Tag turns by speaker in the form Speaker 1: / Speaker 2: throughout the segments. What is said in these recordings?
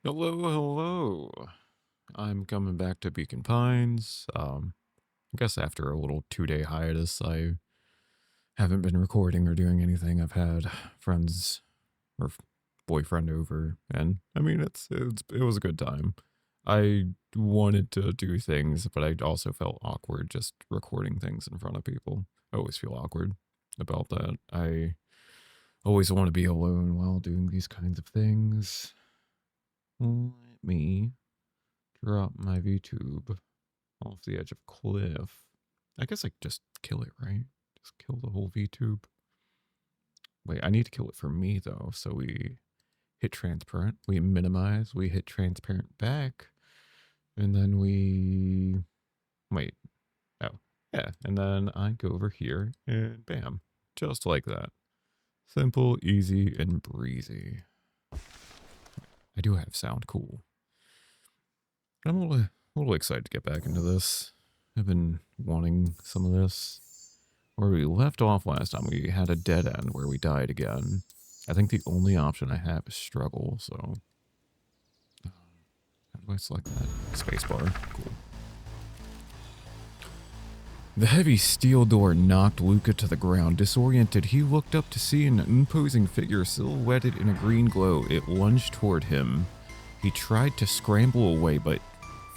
Speaker 1: Hello, hello. I'm coming back to Beacon Pines. I guess after a little 2-day hiatus, I haven't been recording or doing anything. I've had friends or boyfriend over, and I mean it was a good time. I wanted to do things, but I also felt awkward just recording things in front of people. I always feel awkward about that. I always want to be alone while doing these kinds of things. Let me drop my VTube off the edge of a cliff. I guess I could just kill it, right? Just kill the whole VTube. Wait, I need to kill it for me, though. So we hit transparent, we minimize, we hit transparent back, and then we... Wait. Oh, yeah. And then I go over here, and bam. Just like that. Simple, easy, and breezy. I do have sound cool. I'm a little excited to get back into this. I've been wanting some of this. Where we left off last time, we had a dead end where we died again. I think the only option I have is struggle, so... How do I select that? Spacebar. Cool. The heavy steel door knocked Luca to the ground. Disoriented, he looked up to see an imposing figure silhouetted in a green glow. It lunged toward him. He tried to scramble away, but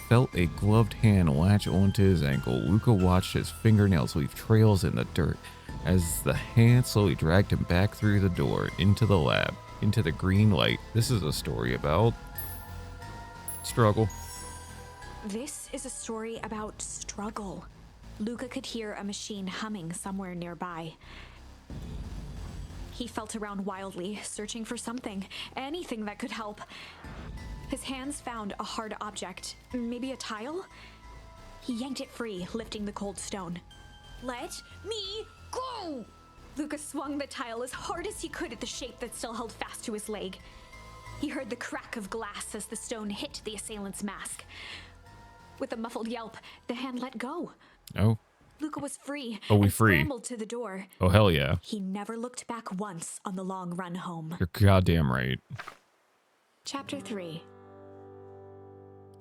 Speaker 1: felt a gloved hand latch onto his ankle. Luca watched his fingernails leave trails in the dirt as the hand slowly dragged him back through the door, into the lab, into the green light. This is a story about struggle.
Speaker 2: This is a story about struggle. Luca could hear a machine humming somewhere nearby. He felt around wildly, searching for something, anything that could help. His hands found a hard object, maybe a tile? He yanked it free, lifting the cold stone. Let me go! Luca swung the tile as hard as he could at the shape that still held fast to his leg. He heard the crack of glass as the stone hit the assailant's mask. With a muffled yelp, the hand let go.
Speaker 1: Oh.
Speaker 2: Luca was free.
Speaker 1: Oh, we
Speaker 2: and
Speaker 1: free.
Speaker 2: Scrambled to the door.
Speaker 1: Oh, hell yeah.
Speaker 2: He never looked back once on the long run home.
Speaker 1: You're goddamn right.
Speaker 2: Chapter 3.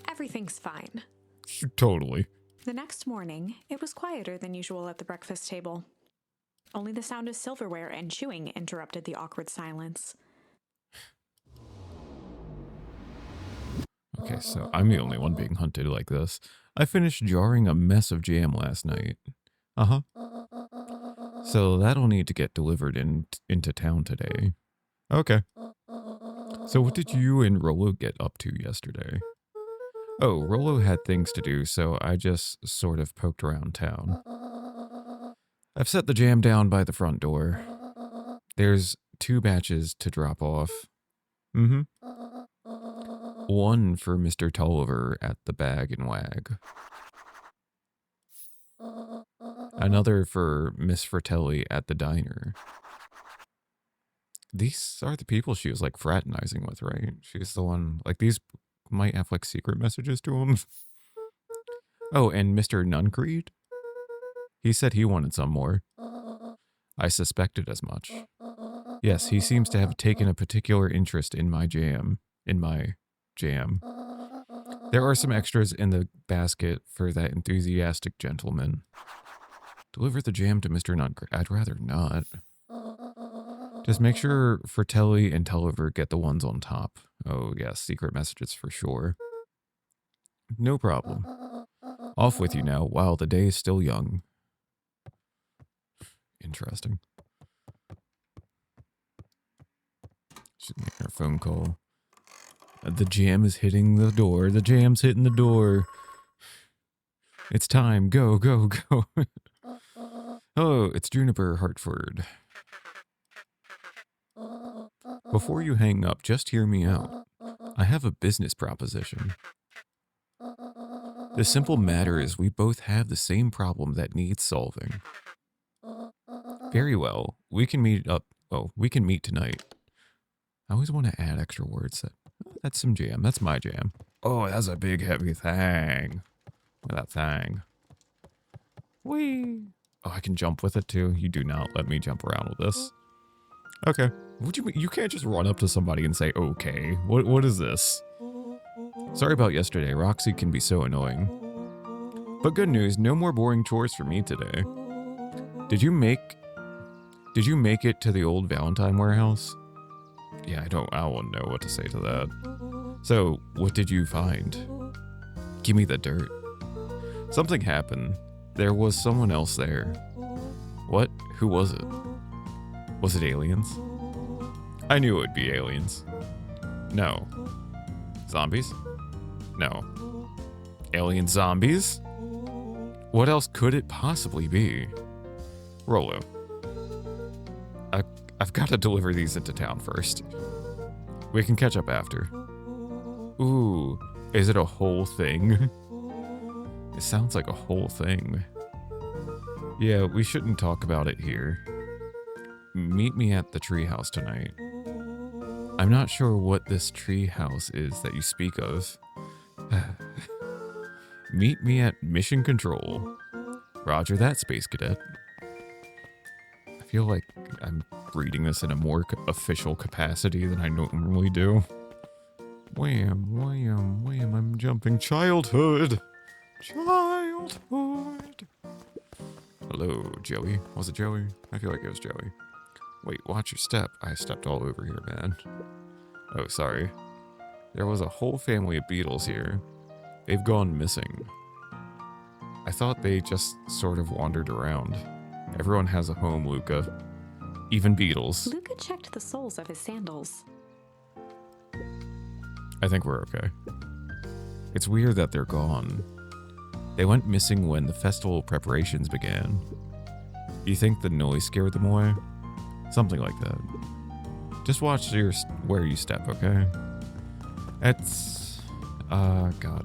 Speaker 2: Everything's fine.
Speaker 1: Totally.
Speaker 2: The next morning, it was quieter than usual at the breakfast table. Only the sound of silverware and chewing interrupted the awkward silence.
Speaker 1: Okay, so I'm the only one being hunted like this. I finished jarring a mess of jam last night. Uh-huh. So that'll need to get delivered into town today. Okay. So what did you and Rolo get up to yesterday? Oh, Rolo had things to do, so I just sort of poked around town. I've set the jam down by the front door. There's 2 batches to drop off. Mm-hmm. One for Mr. Tulliver at the Bag and Wag. Another for Miss Fratelli at the diner. These are the people she was like fraternizing with, right? She's the one, like these might have like secret messages to him. Oh, and Mr. Nuncreed? He said he wanted some more. I suspected as much. Yes, he seems to have taken a particular interest in my jam. There are some extras in the basket for that enthusiastic gentleman. Deliver the jam to Mr. Nuncreed. I'd rather not. Just make sure Fratelli and Tulliver get the ones on top. Oh, yes, secret messages for sure. No problem. Off with you now while the day is still young. Interesting. She's making her phone call. The jam is hitting the door. The jam's hitting the door. It's time. Go, go, go. Hello, it's Juniper Hartford. Before you hang up, just hear me out. I have a business proposition. The simple matter is we both have the same problem that needs solving. Very well. We can meet up. Oh, we can meet tonight. I always want to add extra words. That's some jam. That's my jam. Oh, that's a big heavy thing. Look at that thing. Whee! Oh, I can jump with it too. You do not let me jump around with this. Okay. What do you mean? You can't just run up to somebody and say, okay. What is this? Sorry about yesterday. Roxy can be so annoying. But good news, no more boring chores for me today. Did you make it to the old Valentine warehouse? Yeah, I won't know what to say to that. So, what did you find? Give me the dirt. Something happened. There was someone else there. What? Who was it? Was it aliens? I knew it would be aliens. No. Zombies? No. Alien zombies? What else could it possibly be? Rolo. I've got to deliver these into town first. We can catch up after. Ooh, is it a whole thing? It sounds like a whole thing. Yeah, we shouldn't talk about it here. Meet me at the treehouse tonight. I'm not sure what this treehouse is that you speak of. Meet me at Mission Control. Roger that, Space Cadet. I feel like I'm reading this in a more official capacity than I normally do. Wham, wham, wham, I'm jumping childhood. Childhood. Hello, Joey. Was it Joey? I feel like it was Joey. Wait, watch your step. I stepped all over here, man. Oh, sorry. There was a whole family of beetles here. They've gone missing. I thought they just sort of wandered around. Everyone has a home, Luca. Even beetles.
Speaker 2: Luca checked the soles of his sandals.
Speaker 1: I think we're okay. It's weird that they're gone. They went missing when the festival preparations began. Do you think the noise scared them away? Something like that. Just watch where you step, okay? It's... God.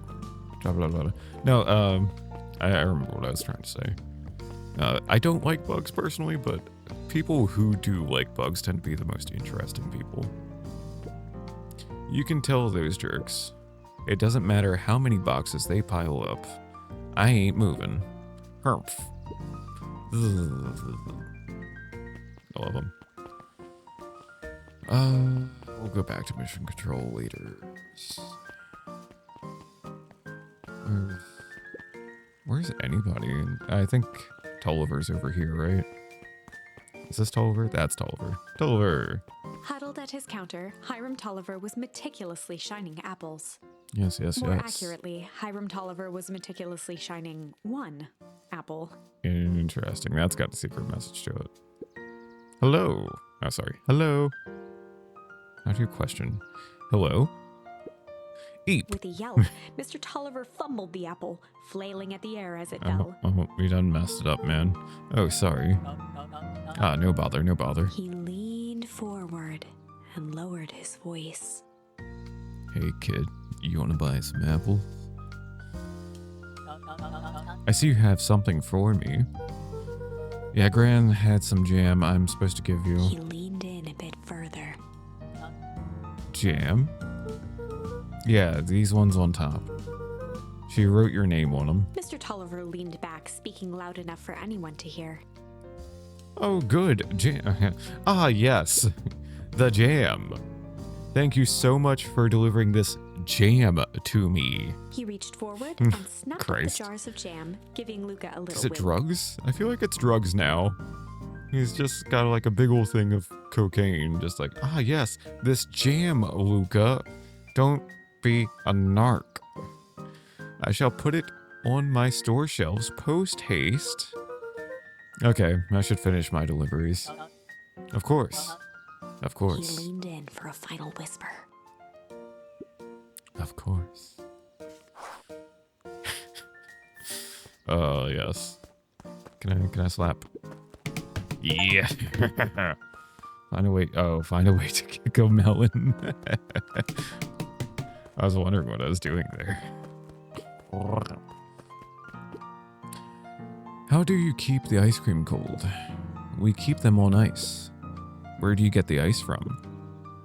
Speaker 1: Blah, blah, blah. No, I remember what I was trying to say. I don't like bugs personally, but people who do like bugs tend to be the most interesting people. You can tell those jerks. It doesn't matter how many boxes they pile up. I ain't moving. Humph. I love them. We'll go back to mission control later. Where's anybody? I think Tolliver's over here, right? Is this Tolliver? That's Tolliver. Tolliver!
Speaker 2: Huddled at his counter, Hiram Tolliver was meticulously shining apples.
Speaker 1: Yes, yes,
Speaker 2: More
Speaker 1: yes.
Speaker 2: accurately, Hiram Tolliver was meticulously shining one apple.
Speaker 1: Interesting. That's got a secret message to it. Hello. Oh, sorry. Hello. How do you question? Hello? Eep.
Speaker 2: With a yelp, Mr. Tolliver fumbled the apple, flailing at the air as it fell.
Speaker 1: We done messed it up, man. Oh, sorry. Ah, no bother, no bother.
Speaker 2: He leaned forward and lowered his voice.
Speaker 1: Hey, kid. You want to buy some apples? I see you have something for me. Yeah, Gran had some jam I'm supposed to give you.
Speaker 2: He leaned in a bit further.
Speaker 1: Jam? Yeah, these ones on top. She wrote your name on them.
Speaker 2: Mr. Tolliver leaned back, speaking loud enough for anyone to hear.
Speaker 1: Oh, good. Jam. Ah, yes. The jam. Thank you so much for delivering this jam to me.
Speaker 2: He reached forward and snapped up the
Speaker 1: Christ.
Speaker 2: jars of jam, giving Luca a little
Speaker 1: Is it
Speaker 2: wink.
Speaker 1: drugs? I feel like it's drugs now. He's just got like a big old thing of cocaine. Just like, ah, yes, this jam, Luca. Don't be a narc. I shall put it on my store shelves post haste. Okay, I should finish my deliveries. Of course. Of
Speaker 2: He
Speaker 1: course.
Speaker 2: leaned in for a final whisper.
Speaker 1: Of course. Oh, yes. Can I slap? Yeah. Find a way to kick a melon. I was wondering what I was doing there. How do you keep the ice cream cold? We keep them on ice. Where do you get the ice from?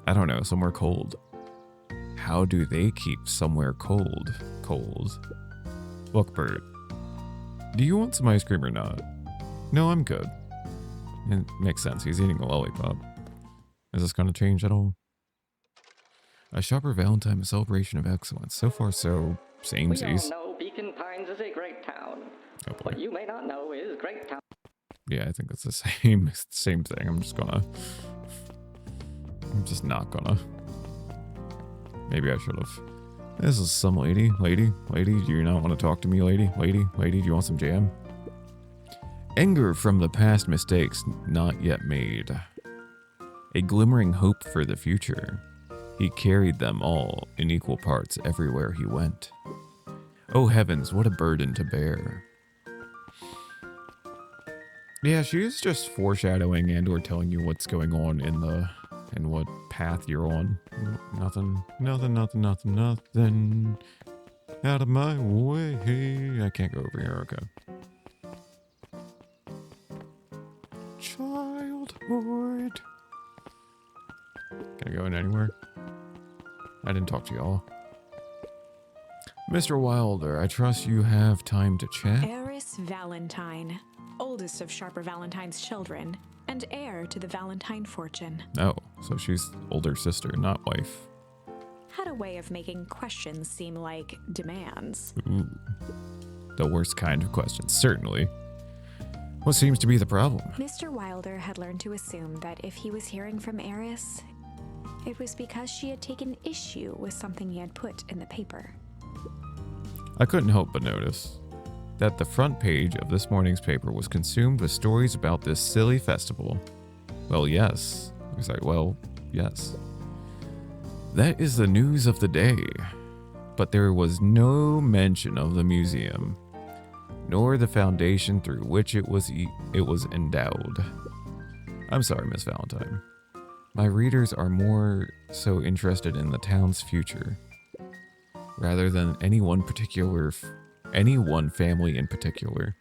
Speaker 1: I don't know, somewhere cold. How do they keep somewhere cold? Cold. Look, Bert. Do you want some ice cream or not? No, I'm good. It makes sense. He's eating a lollipop. Is this going to change at all? A sharper Valentine, a celebration of excellence. So far, so
Speaker 3: We all
Speaker 1: samesies.
Speaker 3: know Beacon Pines is a great town.
Speaker 1: Oh boy.
Speaker 3: What you may not know is great town.
Speaker 1: Yeah, I think it's the same thing. I'm just not gonna. Maybe I should have. This is some lady. Lady, do you not want to talk to me, lady? Lady, do you want some jam? Anger from the past mistakes not yet made. A glimmering hope for the future. He carried them all in equal parts everywhere he went. Oh heavens, what a burden to bear. Yeah, she is just foreshadowing and or telling you what's going on in what path you're on. Nothing. Out of my way. I can't go over here, okay. Childhood. Can I go in anywhere? I didn't talk to y'all. Mr. Wilder, I trust you have time to chat?
Speaker 2: Eris Valentine, oldest of Sharper Valentine's children, and heir to the Valentine fortune.
Speaker 1: Oh, so she's older sister, not wife.
Speaker 2: Had a way of making questions seem like demands.
Speaker 1: Ooh. The worst kind of questions, certainly. What seems to be the problem?
Speaker 2: Mr. Wilder had learned to assume that if he was hearing from Eris, it was because she had taken issue with something he had put in the paper.
Speaker 1: I couldn't help but notice that the front page of this morning's paper was consumed with stories about this silly festival. Well, yes. He was like, well, yes. That is the news of the day. But there was no mention of the museum, nor the foundation through which it was endowed. I'm sorry, Miss Valentine. My readers are more so interested in the town's future, rather than any one family in particular.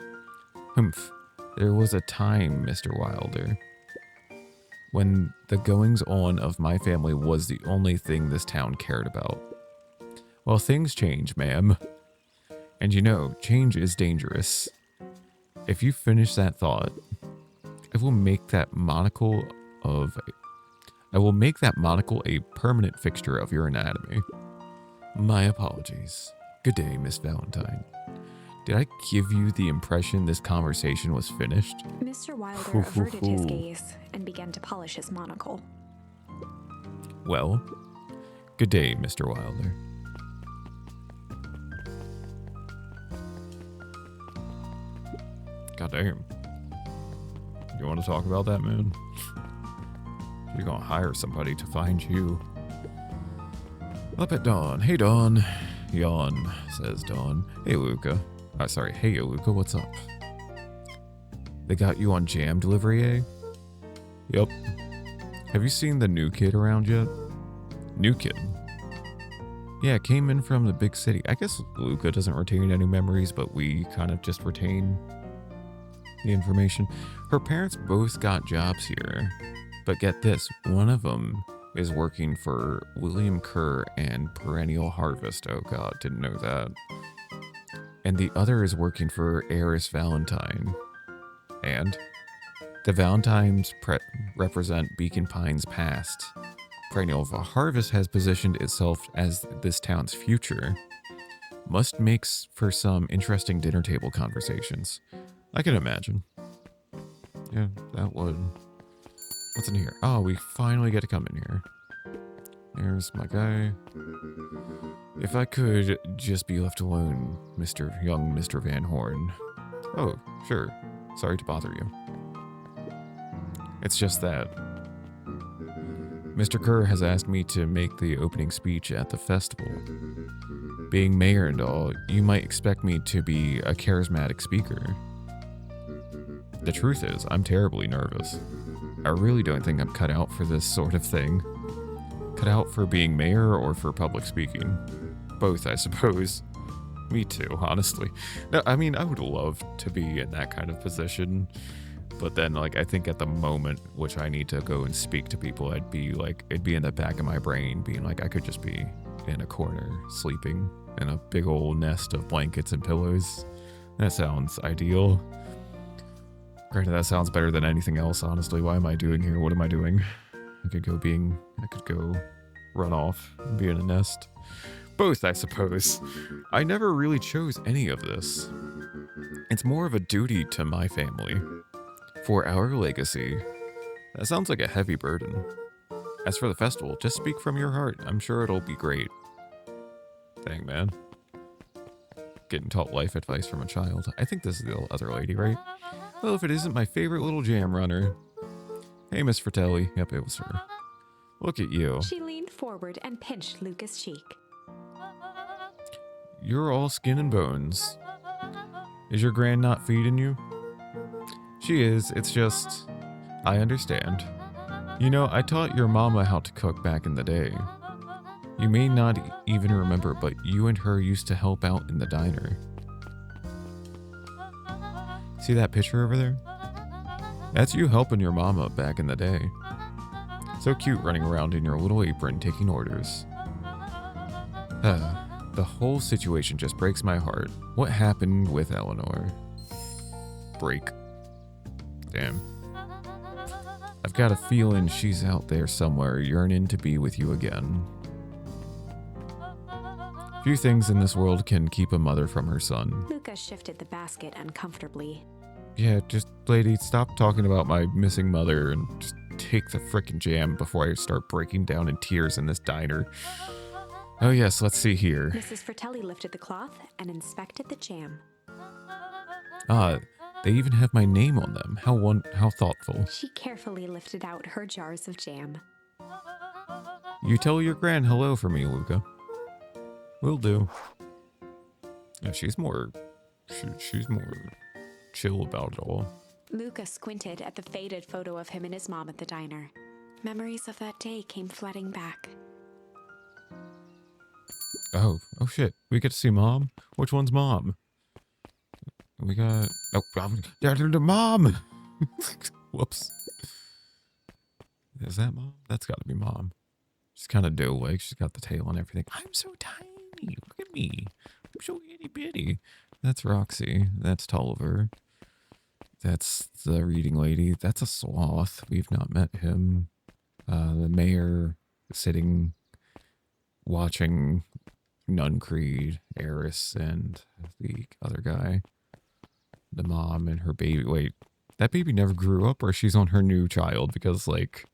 Speaker 1: Humph. There was a time, Mr. Wilder, when the goings-on of my family was the only thing this town cared about. Well, things change, ma'am. And you know, change is dangerous. If you finish that thought, I will make that monocle a permanent fixture of your anatomy. My apologies. Good day, Miss Valentine. Did I give you the impression this conversation was finished?
Speaker 2: Mr. Wilder averted his gaze and began to polish his monocle.
Speaker 1: Well, good day, Mr. Wilder. God damn. You want to talk about that, man? You're gonna hire somebody to find you. Up at dawn. Hey, Dawn. Yawn, says Dawn. Hey, Luca. Hey, Luca, what's up? They got you on jam delivery, eh? Yep. Have you seen the new kid around yet? New kid? Yeah, came in from the big city. I guess Luca doesn't retain any memories, but we kind of just retain the information. Her parents both got jobs here. But get this, one of them is working for William Kerr and Perennial Harvest. Oh god, didn't know that. And the other is working for Eris Valentine. And the Valentines represent Beacon Pine's past. Perennial Harvest has positioned itself as this town's future. Must make for some interesting dinner table conversations. I can imagine. Yeah, that would. What's in here? Oh, we finally get to come in here. There's my guy. If I could just be left alone, young Mr. Van Horn. Oh, sure. Sorry to bother you. It's just that Mr. Kerr has asked me to make the opening speech at the festival. Being mayor and all, you might expect me to be a charismatic speaker. The truth is, I'm terribly nervous. I really don't think I'm cut out for this sort of thing. Cut out for being mayor or for public speaking. Both, I suppose. Me too, honestly. No, I mean, I would love to be in that kind of position. But then, like, I think at the moment which I need to go and speak to people, it'd be in the back of my brain being like, I could just be in a corner sleeping in a big old nest of blankets and pillows. That sounds ideal. Granted, that sounds better than anything else, honestly. Why am I doing here? What am I doing? I could go run off and be in a nest. Both, I suppose. I never really chose any of this. It's more of a duty to my family. For our legacy. That sounds like a heavy burden. As for the festival, just speak from your heart. I'm sure it'll be great. Dang, man. Getting taught life advice from a child. I think this is the other lady, right? Well, if it isn't my favorite little jam runner. Hey, Miss Fratelli. Yep, it was her. Look at you.
Speaker 2: She leaned forward and pinched Luca's cheek.
Speaker 1: You're all skin and bones. Is your gran not feeding you? She is. It's just... I understand. You know, I taught your mama how to cook back in the day. You may not even remember, but you and her used to help out in the diner. See that picture over there? That's you helping your mama back in the day. So cute running around in your little apron taking orders. The whole situation just breaks my heart. What happened with Eleanor? Break. Damn. I've got a feeling she's out there somewhere yearning to be with you again. Few things in this world can keep a mother from her son.
Speaker 2: Luca shifted the basket uncomfortably.
Speaker 1: Yeah, just, lady, stop talking about my missing mother and just take the frickin' jam before I start breaking down in tears in this diner. Oh yes, let's see here.
Speaker 2: Mrs. Fratelli lifted the cloth and inspected the jam.
Speaker 1: Ah, they even have my name on them. How thoughtful.
Speaker 2: She carefully lifted out her jars of jam.
Speaker 1: You tell your gran hello for me, Luca. Will do. Yeah, she's more chill about it all.
Speaker 2: Luca squinted at the faded photo of him and his mom at the diner. Memories of that day came flooding back.
Speaker 1: Oh shit. We get to see mom? Which one's mom? We got... Oh, the mom! Whoops. Is that mom? That's gotta be mom. She's kind of doe-like. She's got the tail and everything. I'm so tiny. Look at me. I'm so itty-bitty. That's Roxy. That's Tolliver. That's the reading lady. That's a sloth. We've not met him. The mayor sitting, watching Nun Creed, Eris, and the other guy. The mom and her baby. Wait, that baby never grew up, or she's on her new child? Because, like,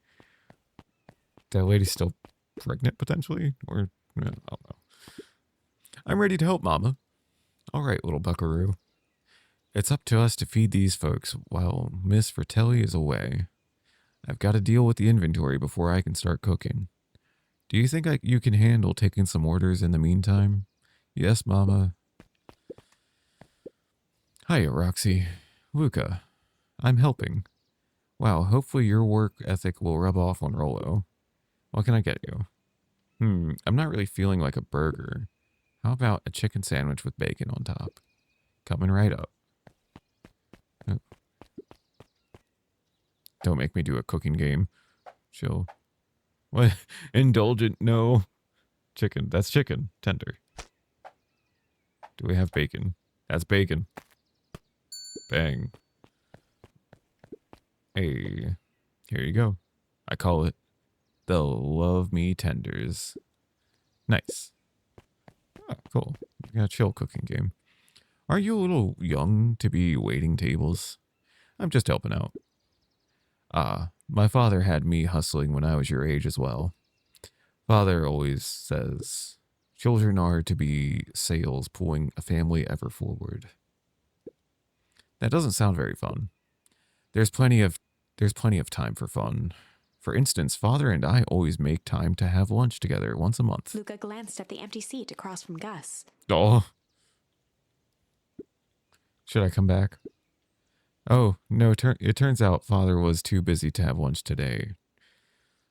Speaker 1: that lady's still pregnant, potentially? Or, I don't know. I'm ready to help, Mama. All right, little buckaroo. It's up to us to feed these folks while Miss Fratelli is away. I've got to deal with the inventory before I can start cooking. Do you think you can handle taking some orders in the meantime? Yes, Mama. Hiya, Roxy. Luca. I'm helping. Wow, hopefully your work ethic will rub off on Rolo. What can I get you? I'm not really feeling like a burger. How about a chicken sandwich with bacon on top? Coming right up. Oh. Don't make me do a cooking game. Chill. What? Indulgent? No. Chicken. That's chicken. Tender. Do we have bacon? That's bacon. Bang. Hey. Here you go. I call it the Love Me Tenders. Nice. Oh, cool. We got a chill cooking game. Are you a little young to be waiting tables? I'm just helping out. My father had me hustling when I was your age as well. Father always says, children are to be sails pulling a family ever forward. That doesn't sound very fun. There's plenty of time for fun. For instance, Father and I always make time to have lunch together once a month.
Speaker 2: Luca glanced at the empty seat across from Gus.
Speaker 1: Oh. Should I come back? Oh, no, it turns out Father was too busy to have lunch today.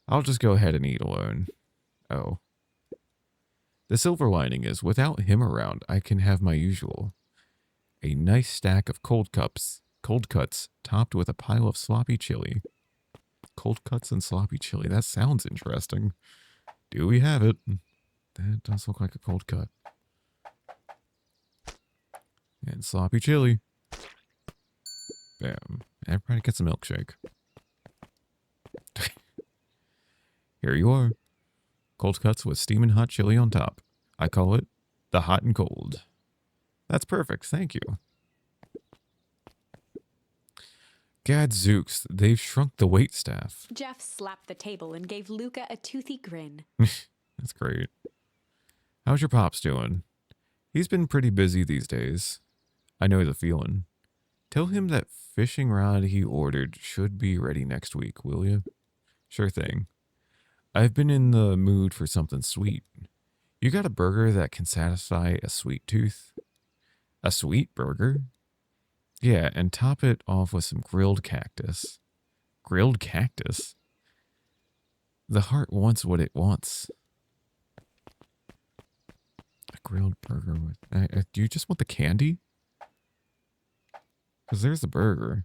Speaker 1: I'll just go ahead and eat alone. Oh. The silver lining is, without him around, I can have my usual. A nice stack of cold cuts, topped with a pile of sloppy chili. Cold cuts and sloppy chili. That sounds interesting. Do we have it? That does look like a cold cut. And sloppy chili. Bam. Everybody gets a milkshake. Here you are. Cold cuts with steaming hot chili on top. I call it the hot and cold. That's perfect. Thank you. Gadzooks, they've shrunk the wait staff.
Speaker 2: Jeff slapped the table and gave Luca a toothy grin.
Speaker 1: That's great. How's your pops doing? He's been pretty busy these days. I know the feeling. Tell him that fishing rod he ordered should be ready next week, will you? Sure thing. I've been in the mood for something sweet. You got a burger that can satisfy a sweet tooth? A sweet burger? Yeah, and top it off with some grilled cactus. Grilled cactus? The heart wants what it wants. A grilled burger with... do you just want the candy? Because there's the burger.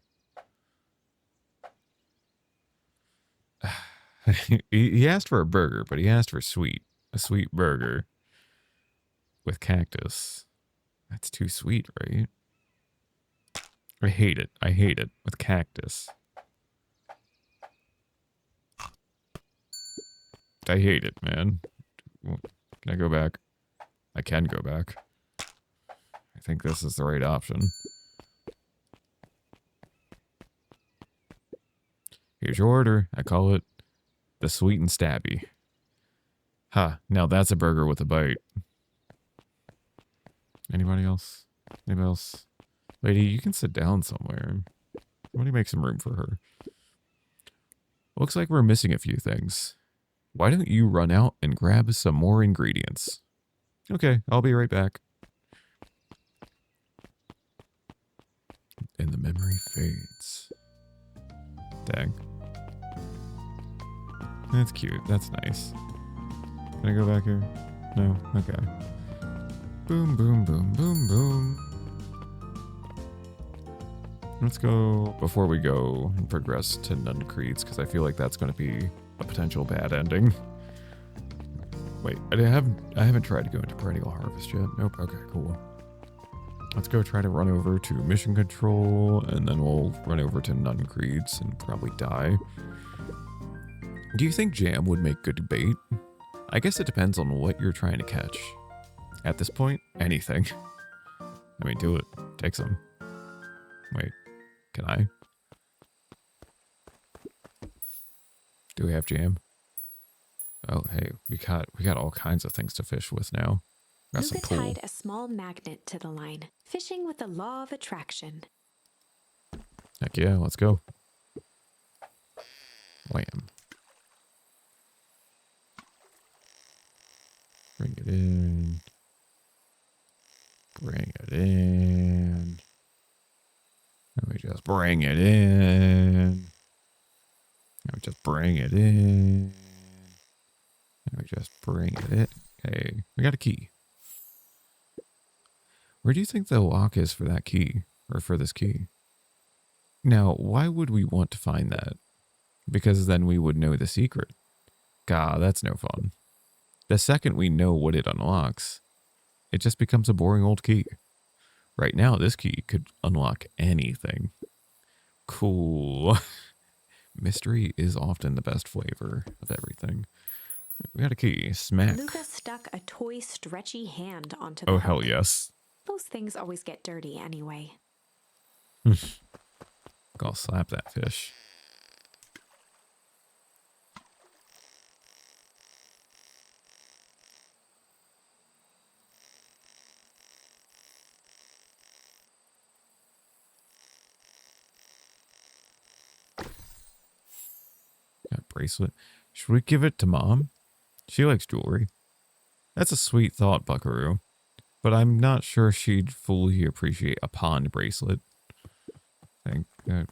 Speaker 1: He asked for a burger, but he asked for sweet. A sweet burger with cactus. That's too sweet, right? I hate it. I hate it with cactus. I hate it, man. Can I go back? I can go back. I think this is the right option. Here's your order. I call it the sweet and stabby. Ha, now that's a burger with a bite. Anybody else? Anybody else? Lady, you can sit down somewhere. Somebody make some room for her. Looks like we're missing a few things. Why don't you run out and grab some more ingredients? Okay, I'll be right back. And the memory fades. Dang. That's cute. That's nice. Can I go back here? No? Okay. Boom, boom, boom, boom, boom. Let's go, before we go and progress to Nun Creeds, because I feel like that's going to be a potential bad ending. Wait, I haven't tried to go into Perennial Harvest yet. Nope. Okay, cool. Let's go try to run over to Mission Control, and then we'll run over to Nun Creeds and probably die. Do you think jam would make good bait? I guess it depends on what you're trying to catch. At this point, anything. I mean, do it. Take some. Wait, can I? Do we have jam? Oh, hey, we got all kinds of things to fish with now. Got some
Speaker 2: Luca
Speaker 1: pool.
Speaker 2: tied a small magnet to the line, fishing with the law of attraction.
Speaker 1: Heck yeah, let's go. Wham. Bring it in. Bring it in. Let me just bring it in. Let me just bring it in. Let me just bring it in. Okay, we got a key. Where do you think the lock is for that key? Or for this key? Now, why would we want to find that? Because then we would know the secret. God, that's no fun. The second we know what it unlocks, it just becomes a boring old key. Right now, this key could unlock anything. Cool. Mystery is often the best flavor of everything. We got a key. Smack.
Speaker 2: Luca stuck a toy stretchy hand onto the
Speaker 1: Oh,
Speaker 2: hook.
Speaker 1: hell yes.
Speaker 2: Those things always get dirty anyway.
Speaker 1: I'll slap that fish. Got a bracelet. Should we give it to Mom? She likes jewelry. That's a sweet thought, Buckaroo. But I'm not sure she'd fully appreciate a pond bracelet.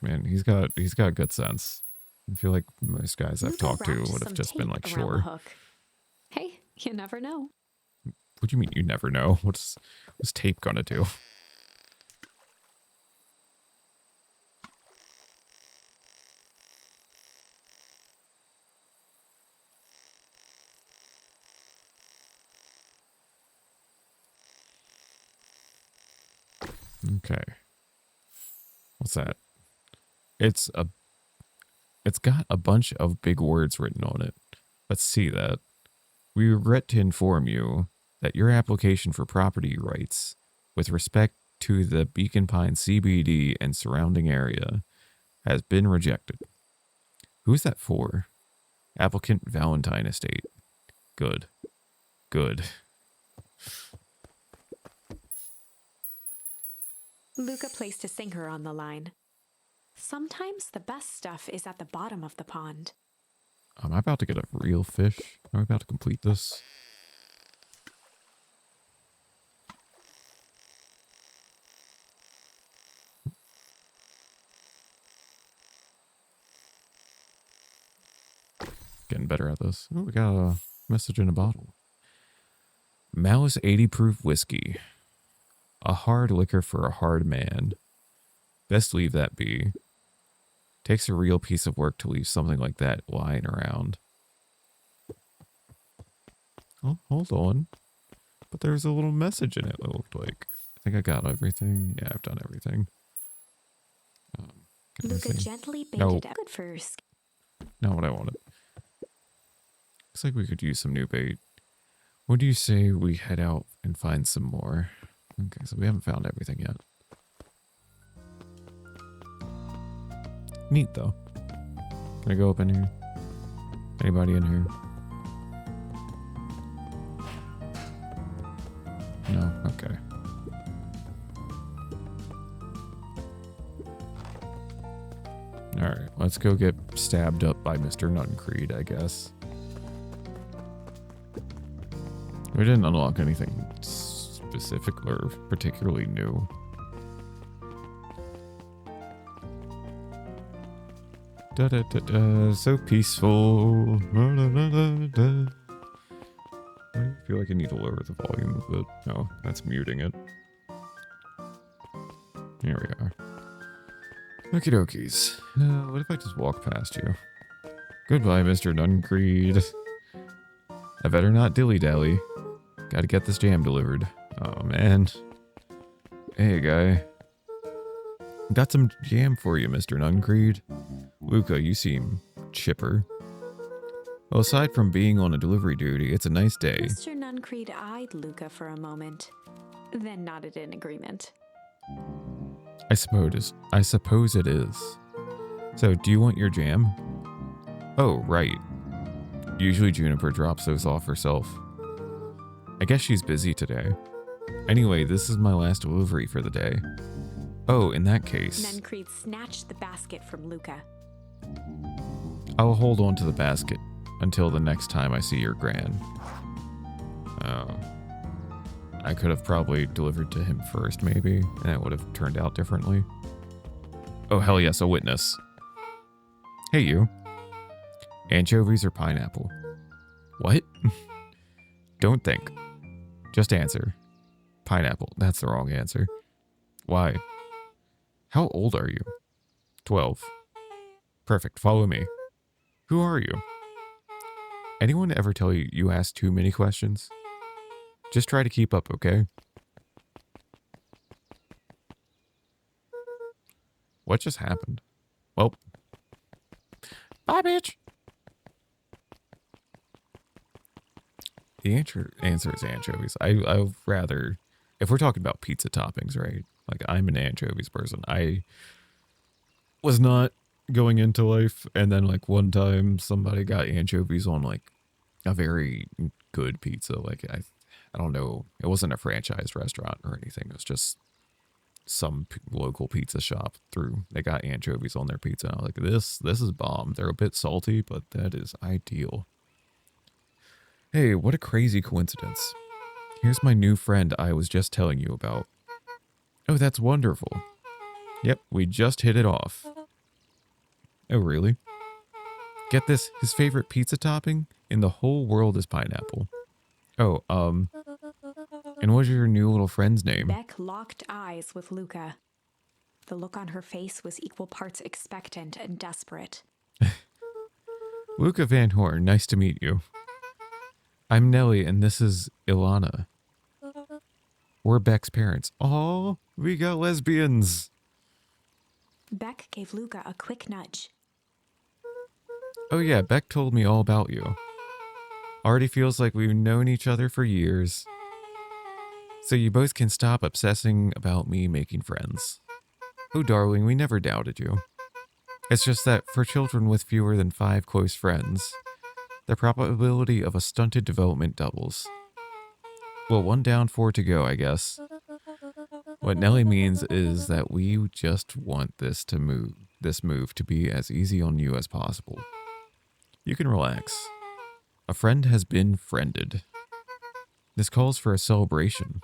Speaker 1: Man, he's got good sense. I feel like most guys I've
Speaker 2: Luca
Speaker 1: talked to
Speaker 2: wrapped
Speaker 1: would have
Speaker 2: some
Speaker 1: just been
Speaker 2: tape
Speaker 1: like,
Speaker 2: around the
Speaker 1: sure.
Speaker 2: hook. Hey, you never know.
Speaker 1: What do you mean you never know? What's tape gonna do? Okay. What's that? It's got a bunch of big words written on it. Let's see that. We regret to inform you that your application for property rights with respect to the Beacon Pine CBD and surrounding area has been rejected. Who's that for? Applicant Valentine Estate. Good. Good.
Speaker 2: Luca placed a sinker on the line. Sometimes the best stuff is at the bottom of the pond.
Speaker 1: Am I about to get a real fish? Am I about to complete this? Getting better at this. Oh, we got a message in a bottle. Malice 80 proof whiskey. A hard liquor for a hard man. Best leave that be. Takes a real piece of work to leave something like that lying around. Oh, hold on. But there's a little message in it, it looked like. I think I got everything. Yeah, I've done everything.
Speaker 2: Luca gently baited
Speaker 1: Nope.
Speaker 2: out first.
Speaker 1: Not what I wanted. Looks like we could use some new bait. What do you say we head out and find some more? Okay, so we haven't found everything yet. Neat, though. Can I go up in here? Anybody in here? No? Okay. Alright, let's go get stabbed up by Mr. Nuttencreed, I guess. We didn't unlock anything specific or particularly new. Da da da da, so peaceful. Da, da, da, da, da. I feel like I need to lower the volume a bit. No, that's muting it. Here we are. Okie dokies. What if I just walk past you? Goodbye, Mr. Nuttencreed. I better not dilly-dally. Gotta get this jam delivered. Oh, man. Hey, guy. Got some jam for you, Mr. Nuttencreed. Luca, you seem chipper. Well, aside from being on a delivery duty, it's a nice day.
Speaker 2: Mr. Nuttencreed eyed Luca for a moment, then nodded in agreement.
Speaker 1: I suppose it is. So, do you want your jam? Oh, right. Usually Juniper drops those off herself. I guess she's busy today. Anyway, this is my last delivery for the day. Oh, in that case,
Speaker 2: Nuttencreed snatched the basket from Luca.
Speaker 1: I'll hold on to the basket until the next time I see your gran. Oh. I could have probably delivered to him first, maybe, and it would have turned out differently. Oh, hell yes, a witness. Hey, you. Anchovies or pineapple? What? Don't think. Just answer. Pineapple. That's the wrong answer. Why? How old are you? 12. Perfect. Follow me. Who are you? Anyone ever tell you you ask too many questions? Just try to keep up, okay? What just happened? Well, bye, bitch. The answer is anchovies. I'd rather, if we're talking about pizza toppings, right? Like, I'm an anchovies person. I was not going into life, and then like one time somebody got anchovies on like a very good pizza. Like I don't know. It wasn't a franchised restaurant or anything. It was just some local pizza shop they got anchovies on their pizza. And I was like, this is bomb. They're a bit salty, but that is ideal. Hey, what a crazy coincidence. Here's my new friend I was just telling you about. Oh, that's wonderful. Yep, we just hit it off. Oh, really? Get this, his favorite pizza topping in the whole world is pineapple. Oh, and what's your new little friend's name?
Speaker 2: Beck locked eyes with Luca. The look on her face was equal parts expectant and desperate.
Speaker 1: Luca Van Horn, nice to meet you. I'm Nellie, and this is Ilana. We're Beck's parents. Oh, we got lesbians.
Speaker 2: Beck gave Luca a quick nudge.
Speaker 1: Oh yeah, Beck told me all about you. Already feels like we've known each other for years. So you both can stop obsessing about me making friends. Oh, darling, we never doubted you. It's just that for children with fewer than 5 close friends, the probability of a stunted development doubles. Well, 1 down, 4 to go, I guess. What Nelly means is that we just want this move to be as easy on you as possible. You can relax. A friend has been friended. This calls for a celebration.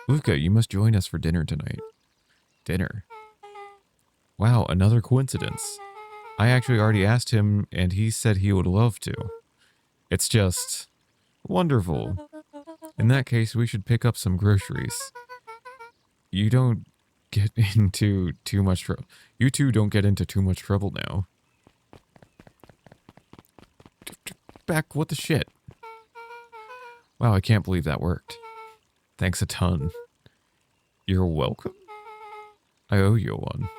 Speaker 1: Luca, you must join us for dinner tonight. Dinner? Wow, another coincidence. I actually already asked him, and he said he would love to. It's just wonderful. In that case, we should pick up some groceries. You don't get into too much trouble. You two don't get into too much trouble now. Back, what the shit? Wow, I can't believe that worked. Thanks a ton. You're welcome. I owe you one.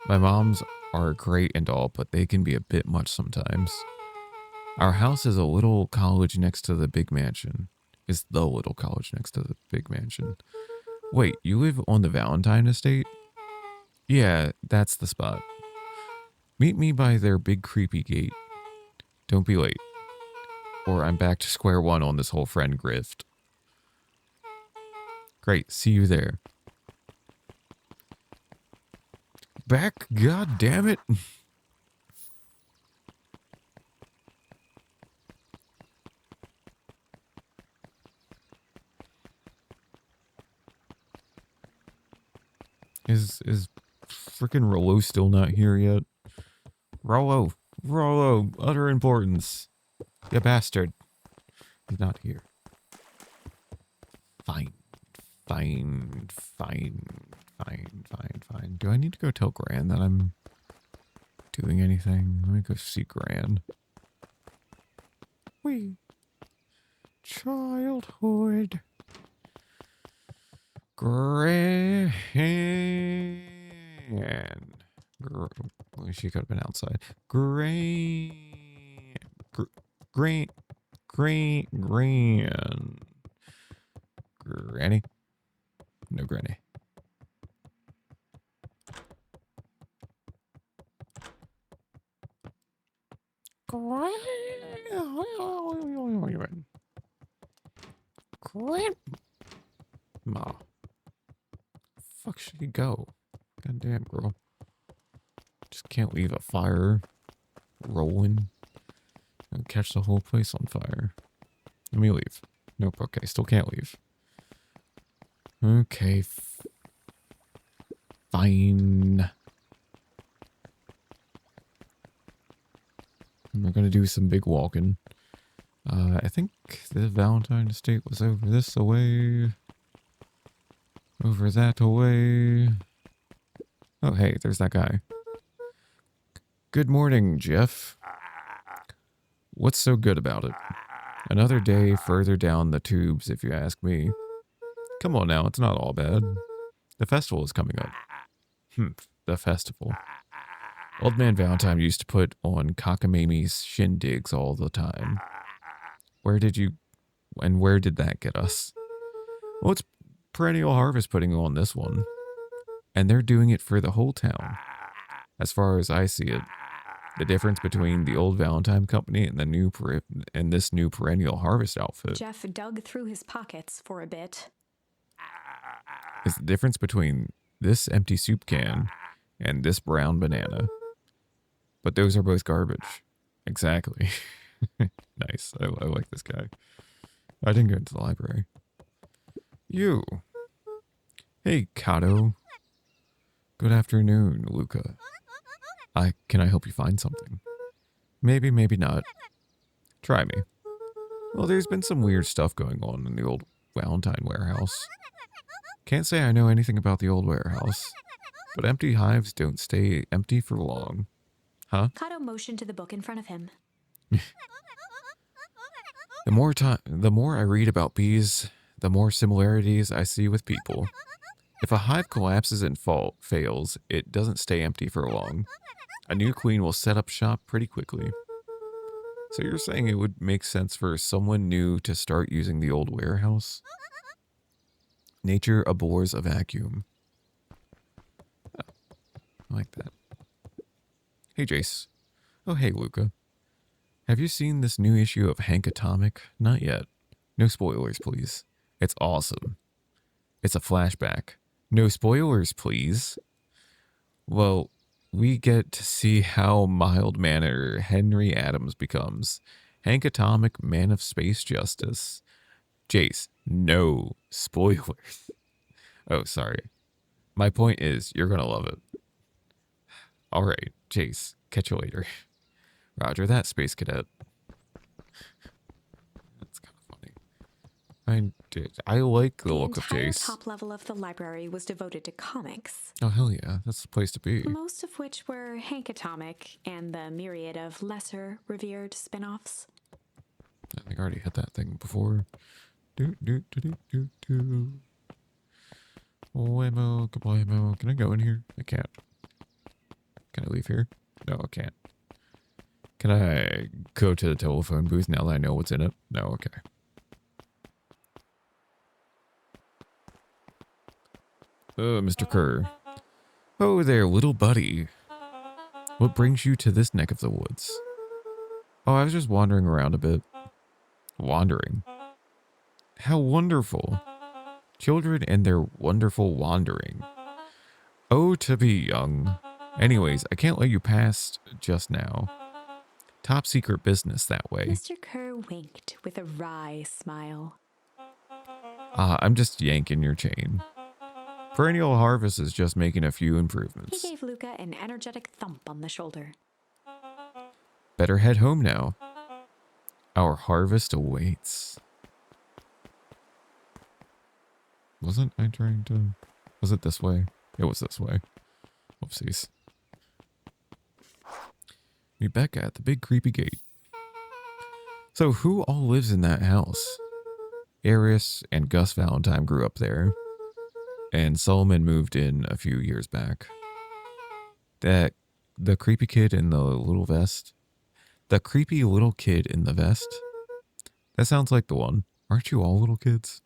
Speaker 1: My moms are great and all, but they can be a bit much sometimes. Our house is a little college next to the big mansion. Is the little college next to the big mansion. Wait, you live on the Valentine estate? Yeah, that's the spot. Meet me by their big creepy gate. Don't be late. Or I'm back to square one on this whole friend grift. Great, see you there. Back, god damn it. Is freaking Rollo still not here yet? Rollo, utter importance. You bastard. He's not here. Fine. Do I need to go tell Gran that I'm doing anything? Let me go see Gran. Childhood. Gran. She could have been outside. Gran. Granny? No granny. Grandma. Fuck should he go? Goddamn, girl. Just can't leave a fire rolling and catch the whole place on fire. Let me leave. Nope, okay, still can't leave. Okay, fine. We're gonna do some big walking. I think the Valentine estate was over this away. Over that away. Oh, hey, there's that guy. Good morning, Jeff. What's so good about it? Another day further down the tubes, if you ask me. Come on now, it's not all bad. The festival is coming up. The festival. Old Man Valentine used to put on cockamamie's shindigs all the time. Where did that get us? Well, it's Perennial Harvest putting on this one. And they're doing it for the whole town. As far as I see it, the difference between the old Valentine company and this new Perennial Harvest outfit.
Speaker 2: Jeff dug through his pockets for a bit.
Speaker 1: Is the difference between this empty soup can and this brown banana. But those are both garbage. Exactly. Nice. I like this guy. I didn't go into the library. You. Hey, Kato. Good afternoon, Luca. Can I help you find something? Maybe, maybe not. Try me. Well, there's been some weird stuff going on in the old Valentine warehouse. Can't say I know anything about the old warehouse, but empty hives don't stay empty for long. Huh?
Speaker 2: Kato motioned to the book in front of him.
Speaker 1: The more I read about bees, the more similarities I see with people. If a hive collapses and fails, it doesn't stay empty for long. A new queen will set up shop pretty quickly. So you're saying it would make sense for someone new to start using the old warehouse? Nature abhors a vacuum. I like that. Hey, Jace. Oh, hey, Luca. Have you seen this new issue of Hank Atomic? Not yet. No spoilers, please. It's awesome. It's a flashback. No spoilers, please. Well, we get to see how mild-mannered Henry Adams becomes. Hank Atomic, man of space justice. Jace, no spoilers. Oh, sorry. My point is, you're gonna love it. All right, Jace, catch you later. Roger that, Space Cadet. That's kind of funny. I like the
Speaker 2: The
Speaker 1: look of
Speaker 2: entire
Speaker 1: Jace.
Speaker 2: top level of the library was devoted to comics,
Speaker 1: Oh, hell yeah, that's the place to be.
Speaker 2: most of which were Hank Atomic and the myriad of lesser revered spin-offs.
Speaker 1: I think I already hit that thing before. Do, do, do, do, do, do. Whammo, kablamo. Can I go in here? I can't. Can I leave here? No, I can't. Can I go to the telephone booth now that I know what's in it? No, okay. Mr. Kerr. Oh there, little buddy. What brings you to this neck of the woods? Oh, I was just wandering around a bit. Wandering? How wonderful. Children and their wonderful wandering. Oh, to be young. Anyways, I can't let you pass just now. Top secret business that way.
Speaker 2: Mr. Kerr winked with a wry smile.
Speaker 1: I'm just yanking your chain. Perennial Harvest is just making a few
Speaker 2: He
Speaker 1: improvements.
Speaker 2: gave Luca an energetic thump on the shoulder.
Speaker 1: Better head home now. Our harvest awaits. Wasn't I trying to... Was it this way? It was this way. Whoopsies. Meet Becca at the big creepy gate. So who all lives in that house? Eris and Gus Valentine grew up there. And Solomon moved in a few years back. The creepy kid in the little vest. The creepy little kid in the vest. That sounds like the one. Aren't you all little kids?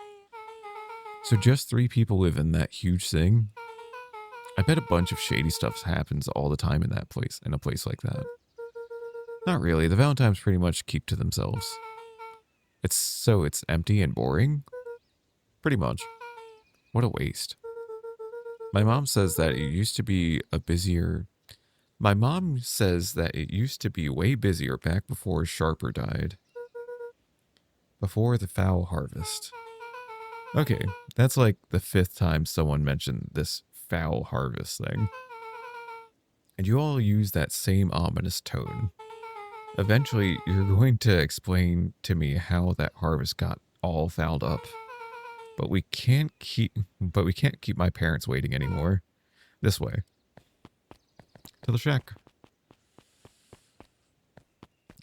Speaker 1: So just 3 people live in that huge thing? I bet a bunch of shady stuff happens all the time in that place, in a place like that. Not really. The Valentines pretty much keep to themselves. It's empty and boring? Pretty much. What a waste. My mom says that it used to be My mom says that it used to be way busier back before Sharper died. Before the foul harvest. Okay, that's like the 5th time someone mentioned this foul harvest thing. And you all use that same ominous tone. Eventually, you're going to explain to me how that harvest got all fouled up. But we can't keep my parents waiting anymore. This way. To the shack.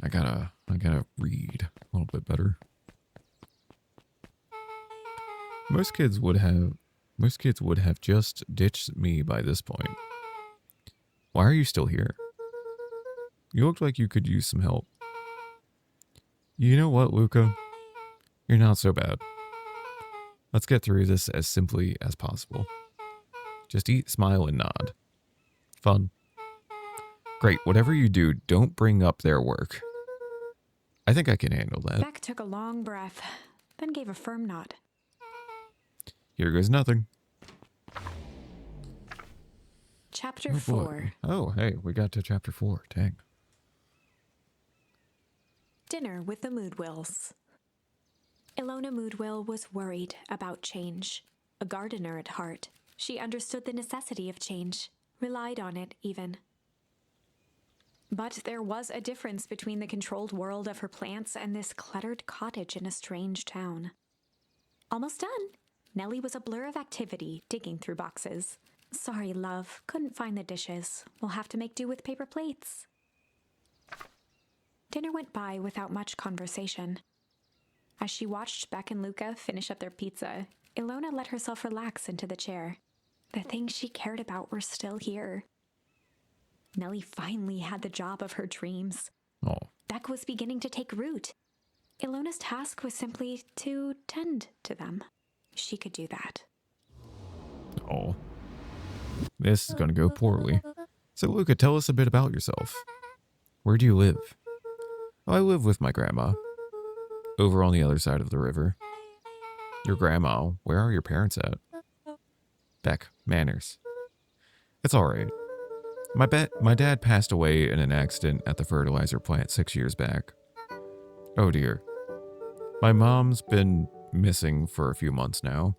Speaker 1: I gotta read a little bit better. Most kids would have just ditched me by this point. Why are you still here? You look like you could use some help. You know what, Luca? You're not so bad. Let's get through this as simply as possible. Just eat, smile, and nod. Fun. Great, whatever you do, don't bring up their work. I think I can handle that.
Speaker 2: Beck took a long breath, then gave a firm nod.
Speaker 1: Here goes nothing.
Speaker 2: Chapter
Speaker 1: Oh,
Speaker 2: 4.
Speaker 1: boy. Oh, hey, we got to chapter 4. Dang.
Speaker 2: Dinner with the Moodwills. Ilona Moodwill was worried about change. A gardener at heart, she understood the necessity of change, relied on it even. But there was a difference between the controlled world of her plants and this cluttered cottage in a strange town. Almost done. Nellie was a blur of activity, digging through boxes. Sorry, love, couldn't find the dishes. We'll have to make do with paper plates. Dinner went by without much conversation. As she watched Beck and Luca finish up their pizza, Ilona let herself relax into the chair. The things she cared about were still here. Nellie finally had the job of her dreams.
Speaker 1: Oh.
Speaker 2: Beck was beginning to take root. Ilona's task was simply to tend to them. She could do that.
Speaker 1: Oh, this is going to go poorly. So, Luca, tell us a bit about yourself. Where do you live? Oh, I live with my grandma. Over on the other side of the river. Your grandma, where are your parents at? Beck, manners. It's alright. My dad passed away in an accident at the fertilizer plant 6 years back. Oh dear. My mom's been missing for a few months now.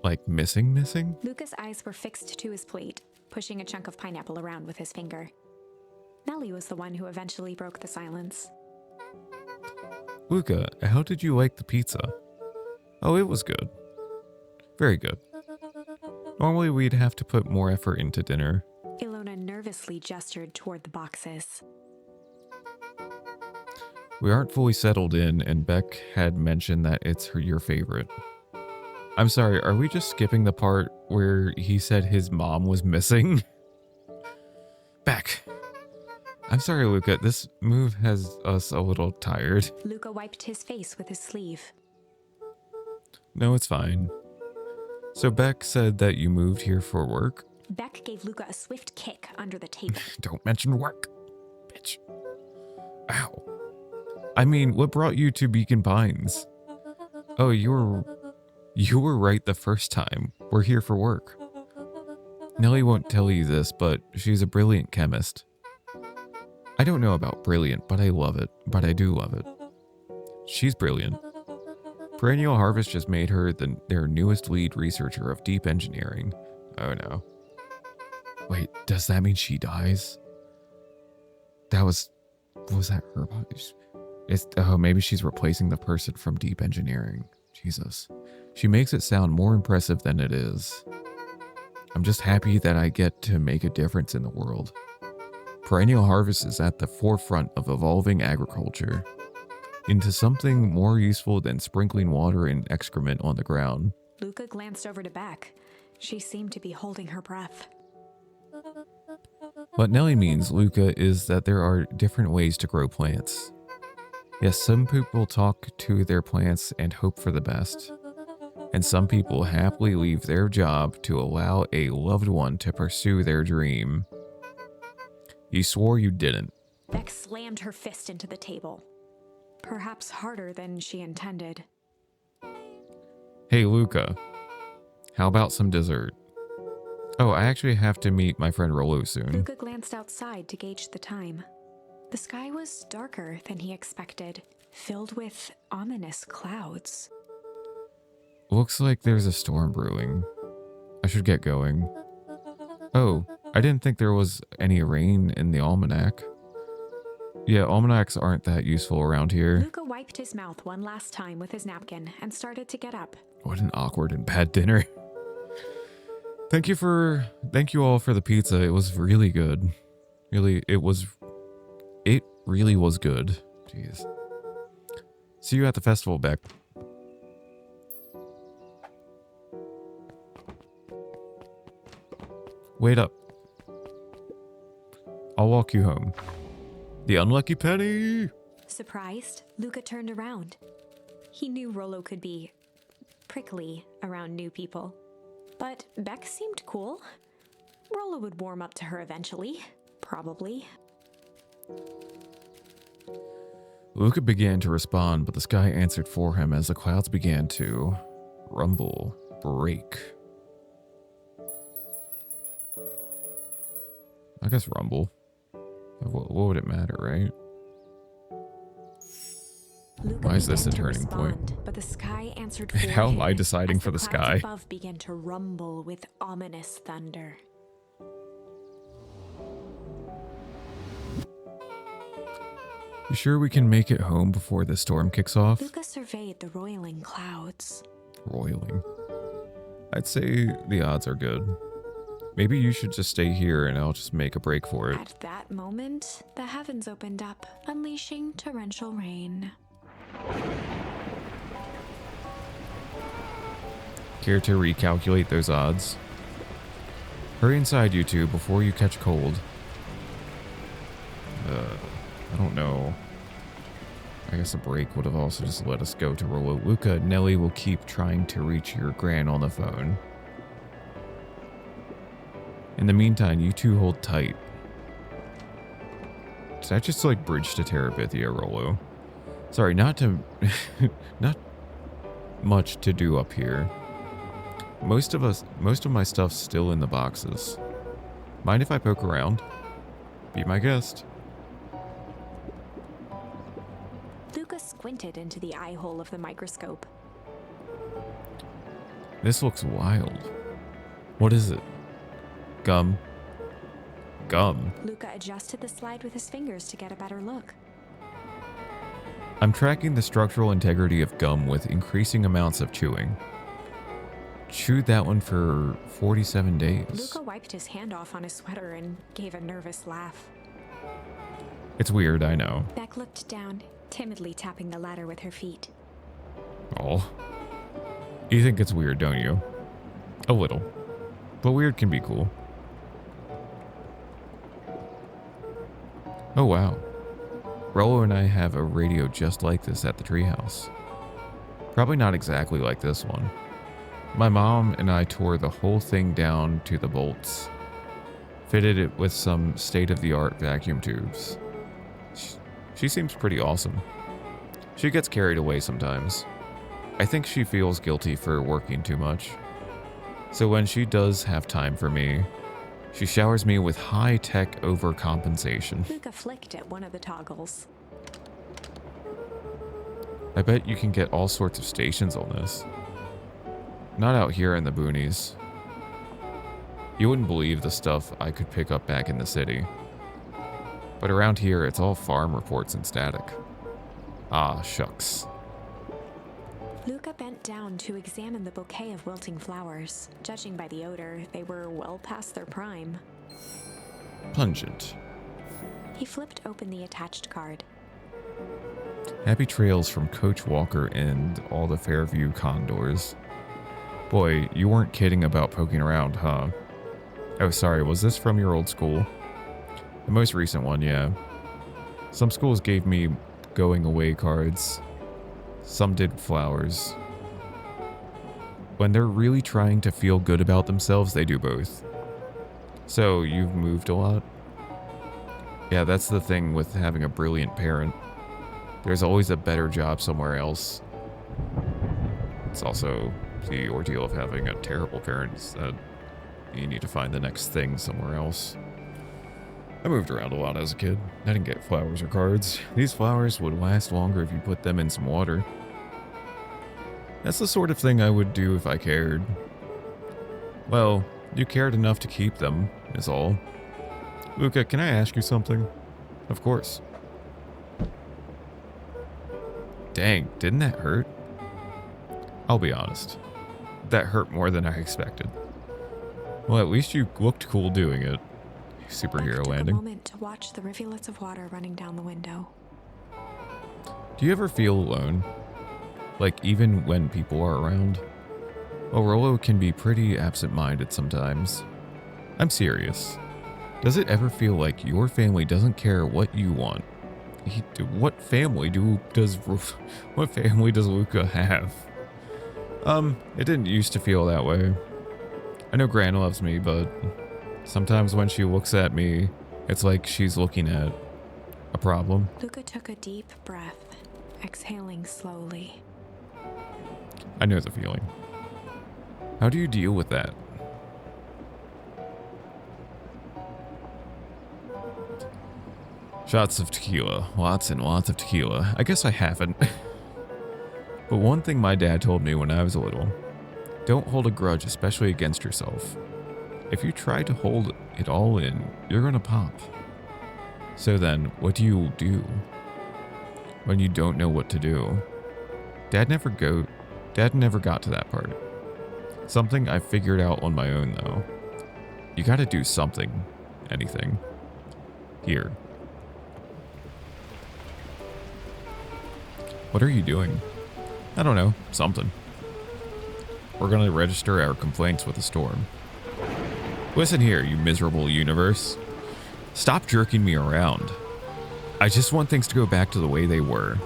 Speaker 1: Like missing?
Speaker 2: Luca's eyes were fixed to his plate, pushing a chunk of pineapple around with his finger. Nellie was the one who eventually broke the silence.
Speaker 1: Luca, how did you like the pizza? Oh, it was good. Very good. Normally we'd have to put more effort into dinner.
Speaker 2: Ilona nervously gestured toward the boxes.
Speaker 1: We aren't fully settled in, and Beck had mentioned that it's your favorite. I'm sorry, are we just skipping the part where he said his mom was missing? Beck. I'm sorry, Luca. This move has us a little tired.
Speaker 2: Luca wiped his face with his sleeve.
Speaker 1: No, it's fine. So Beck said that you moved here for work?
Speaker 2: Beck gave Luca a swift kick under the table.
Speaker 1: Don't mention work, bitch. Ow. I mean, what brought you to Beacon Pines? Oh, you were right the first time. We're here for work. Nellie won't tell you this, but she's a brilliant chemist. I don't know about brilliant, but I love it. But I do love it. She's brilliant. Perennial Harvest just made her their newest lead researcher of deep engineering. Oh no. Wait, does that mean she dies? Was that her? Oh, maybe she's replacing the person from deep engineering. Jesus. She makes it sound more impressive than it is. I'm just happy that I get to make a difference in the world. Perennial Harvest is at the forefront of evolving agriculture into something more useful than sprinkling water and excrement on the ground.
Speaker 2: Luca glanced over to Beck. She seemed to be holding her breath.
Speaker 1: What Nellie means, Luca, is that there are different ways to grow plants. Yes, some people talk to their plants and hope for the best. And some people happily leave their job to allow a loved one to pursue their dream. You swore you didn't.
Speaker 2: Beck slammed her fist into the table. Perhaps harder than she intended.
Speaker 1: Hey, Luca. How about some dessert? Oh, I actually have to meet my friend Rolo soon.
Speaker 2: Luca glanced outside to gauge the time. The sky was darker than he expected, filled with ominous clouds.
Speaker 1: Looks like there's a storm brewing. I should get going. Oh, I didn't think there was any rain in the almanac. Yeah, almanacs aren't that useful around here.
Speaker 2: Luca wiped his mouth one last time with his napkin and started to get up.
Speaker 1: What an awkward and bad dinner. Thank you all for the pizza. It was really good. It really was good. Jeez. See you at the festival, Beck. Wait up. I'll walk you home. The unlucky penny!
Speaker 2: Surprised, Luca turned around. He knew Rolo could be prickly around new people. But Beck seemed cool. Rolo would warm up to her eventually. Probably.
Speaker 1: Luca began to respond, but the sky answered for him as the clouds began to rumble, break. I guess rumble. What would it matter, right?
Speaker 2: Luca
Speaker 1: Why is this a
Speaker 2: began to
Speaker 1: turning point?
Speaker 2: respond, but the sky answered for
Speaker 1: How am
Speaker 2: him
Speaker 1: I deciding
Speaker 2: as
Speaker 1: for the
Speaker 2: clouds
Speaker 1: sky?
Speaker 2: above began to rumble with ominous thunder.
Speaker 1: You sure we can make it home before the storm kicks off?
Speaker 2: Luca surveyed the roiling clouds.
Speaker 1: Roiling. I'd say the odds are good. Maybe you should just stay here and I'll just make a break for it.
Speaker 2: At that moment, the heavens opened up, unleashing torrential rain.
Speaker 1: Care to recalculate those odds? Hurry inside, you two, before you catch cold. I don't know. I guess a break would have also just let us go to Rollo. Luca, Nelly will keep trying to reach your gran on the phone. In the meantime, you two hold tight. Did I just like bridge to Terabithia, Rollo? Sorry, not not much to do up here. Most of my stuff's still in the boxes. Mind if I poke around? Be my guest.
Speaker 2: Luca squinted into the eye hole of the microscope.
Speaker 1: This looks wild. What is it? Gum. Gum.
Speaker 2: Luca adjusted the slide with his fingers to get a better look.
Speaker 1: I'm tracking the structural integrity of gum with increasing amounts of chewing. Chewed that one for 47 days.
Speaker 2: Luca wiped his hand off on his sweater and gave a nervous laugh.
Speaker 1: It's weird, I know.
Speaker 2: Beck looked down, timidly tapping the ladder with her feet.
Speaker 1: Oh. You think it's weird, don't you? A little. But weird can be cool. Oh wow. Rollo and I have a radio just like this at the treehouse. Probably not exactly like this one. My mom and I tore the whole thing down to the bolts. Fitted it with some state-of-the-art vacuum tubes. She seems pretty awesome. She gets carried away sometimes. I think she feels guilty for working too much. So when she does have time for me, she showers me with high-tech overcompensation.
Speaker 2: Luca flicked at one of the toggles.
Speaker 1: I bet you can get all sorts of stations on this. Not out here in the boonies. You wouldn't believe the stuff I could pick up back in the city. But around here, it's all farm reports and static. Ah, shucks.
Speaker 2: Luca bent down to examine the bouquet of wilting flowers. Judging by the odor, they were well past their prime.
Speaker 1: Pungent.
Speaker 2: He flipped open the attached card.
Speaker 1: Happy trails from Coach Walker and all the Fairview Condors. Boy, you weren't kidding about poking around, huh? Oh, sorry, was this from your old school? The most recent one, yeah. Some schools gave me going away cards. Some did flowers. When they're really trying to feel good about themselves, they do both. So, you've moved a lot? Yeah, that's the thing with having a brilliant parent. There's always a better job somewhere else. It's also the ordeal of having a terrible parent is that you need to find the next thing somewhere else. I moved around a lot as a kid. I didn't get flowers or cards. These flowers would last longer if you put them in some water. That's the sort of thing I would do if I cared. Well, you cared enough to keep them, is all. Luca, can I ask you something? Of course. Dang, didn't that hurt? I'll be honest. That hurt more than I expected. Well, at least you looked cool doing it. Superhero
Speaker 2: Beck took
Speaker 1: landing.
Speaker 2: a moment to watch the rivulets of water running down the window.
Speaker 1: Do you ever feel alone? Like, even when people are around? Well, Rollo can be pretty absent-minded sometimes. I'm serious. Does it ever feel like your family doesn't care what you want? What family does Luca have? It didn't used to feel that way. I know Gran loves me, but sometimes when she looks at me, it's like she's looking at a problem.
Speaker 2: Luca took a deep breath, exhaling slowly.
Speaker 1: I know the feeling. How do you deal with that? Shots of tequila. Lots and lots of tequila. I guess I haven't. But one thing my dad told me when I was little, don't hold a grudge, especially against yourself. If you try to hold it all in, you're gonna pop. So then, what do you do when you don't know what to do? Dad never got to that part. Something I figured out on my own, though. You gotta do something. Anything. Here. What are you doing? I don't know. Something. We're gonna register our complaints with the storm. Listen here, you miserable universe. Stop jerking me around. I just want things to go back to the way they were.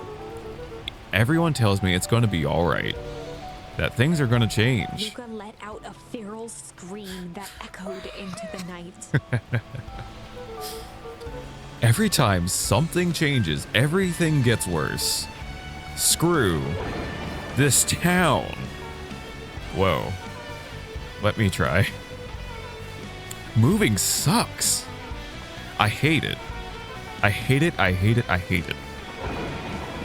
Speaker 1: Everyone tells me it's going to be all right. That things are going to change.
Speaker 2: Luca let out a feral scream that echoed into the night.
Speaker 1: Every time something changes, everything gets worse. Screw this town. Whoa. Let me try. Moving sucks. I hate it. I hate it, I hate it, I hate it.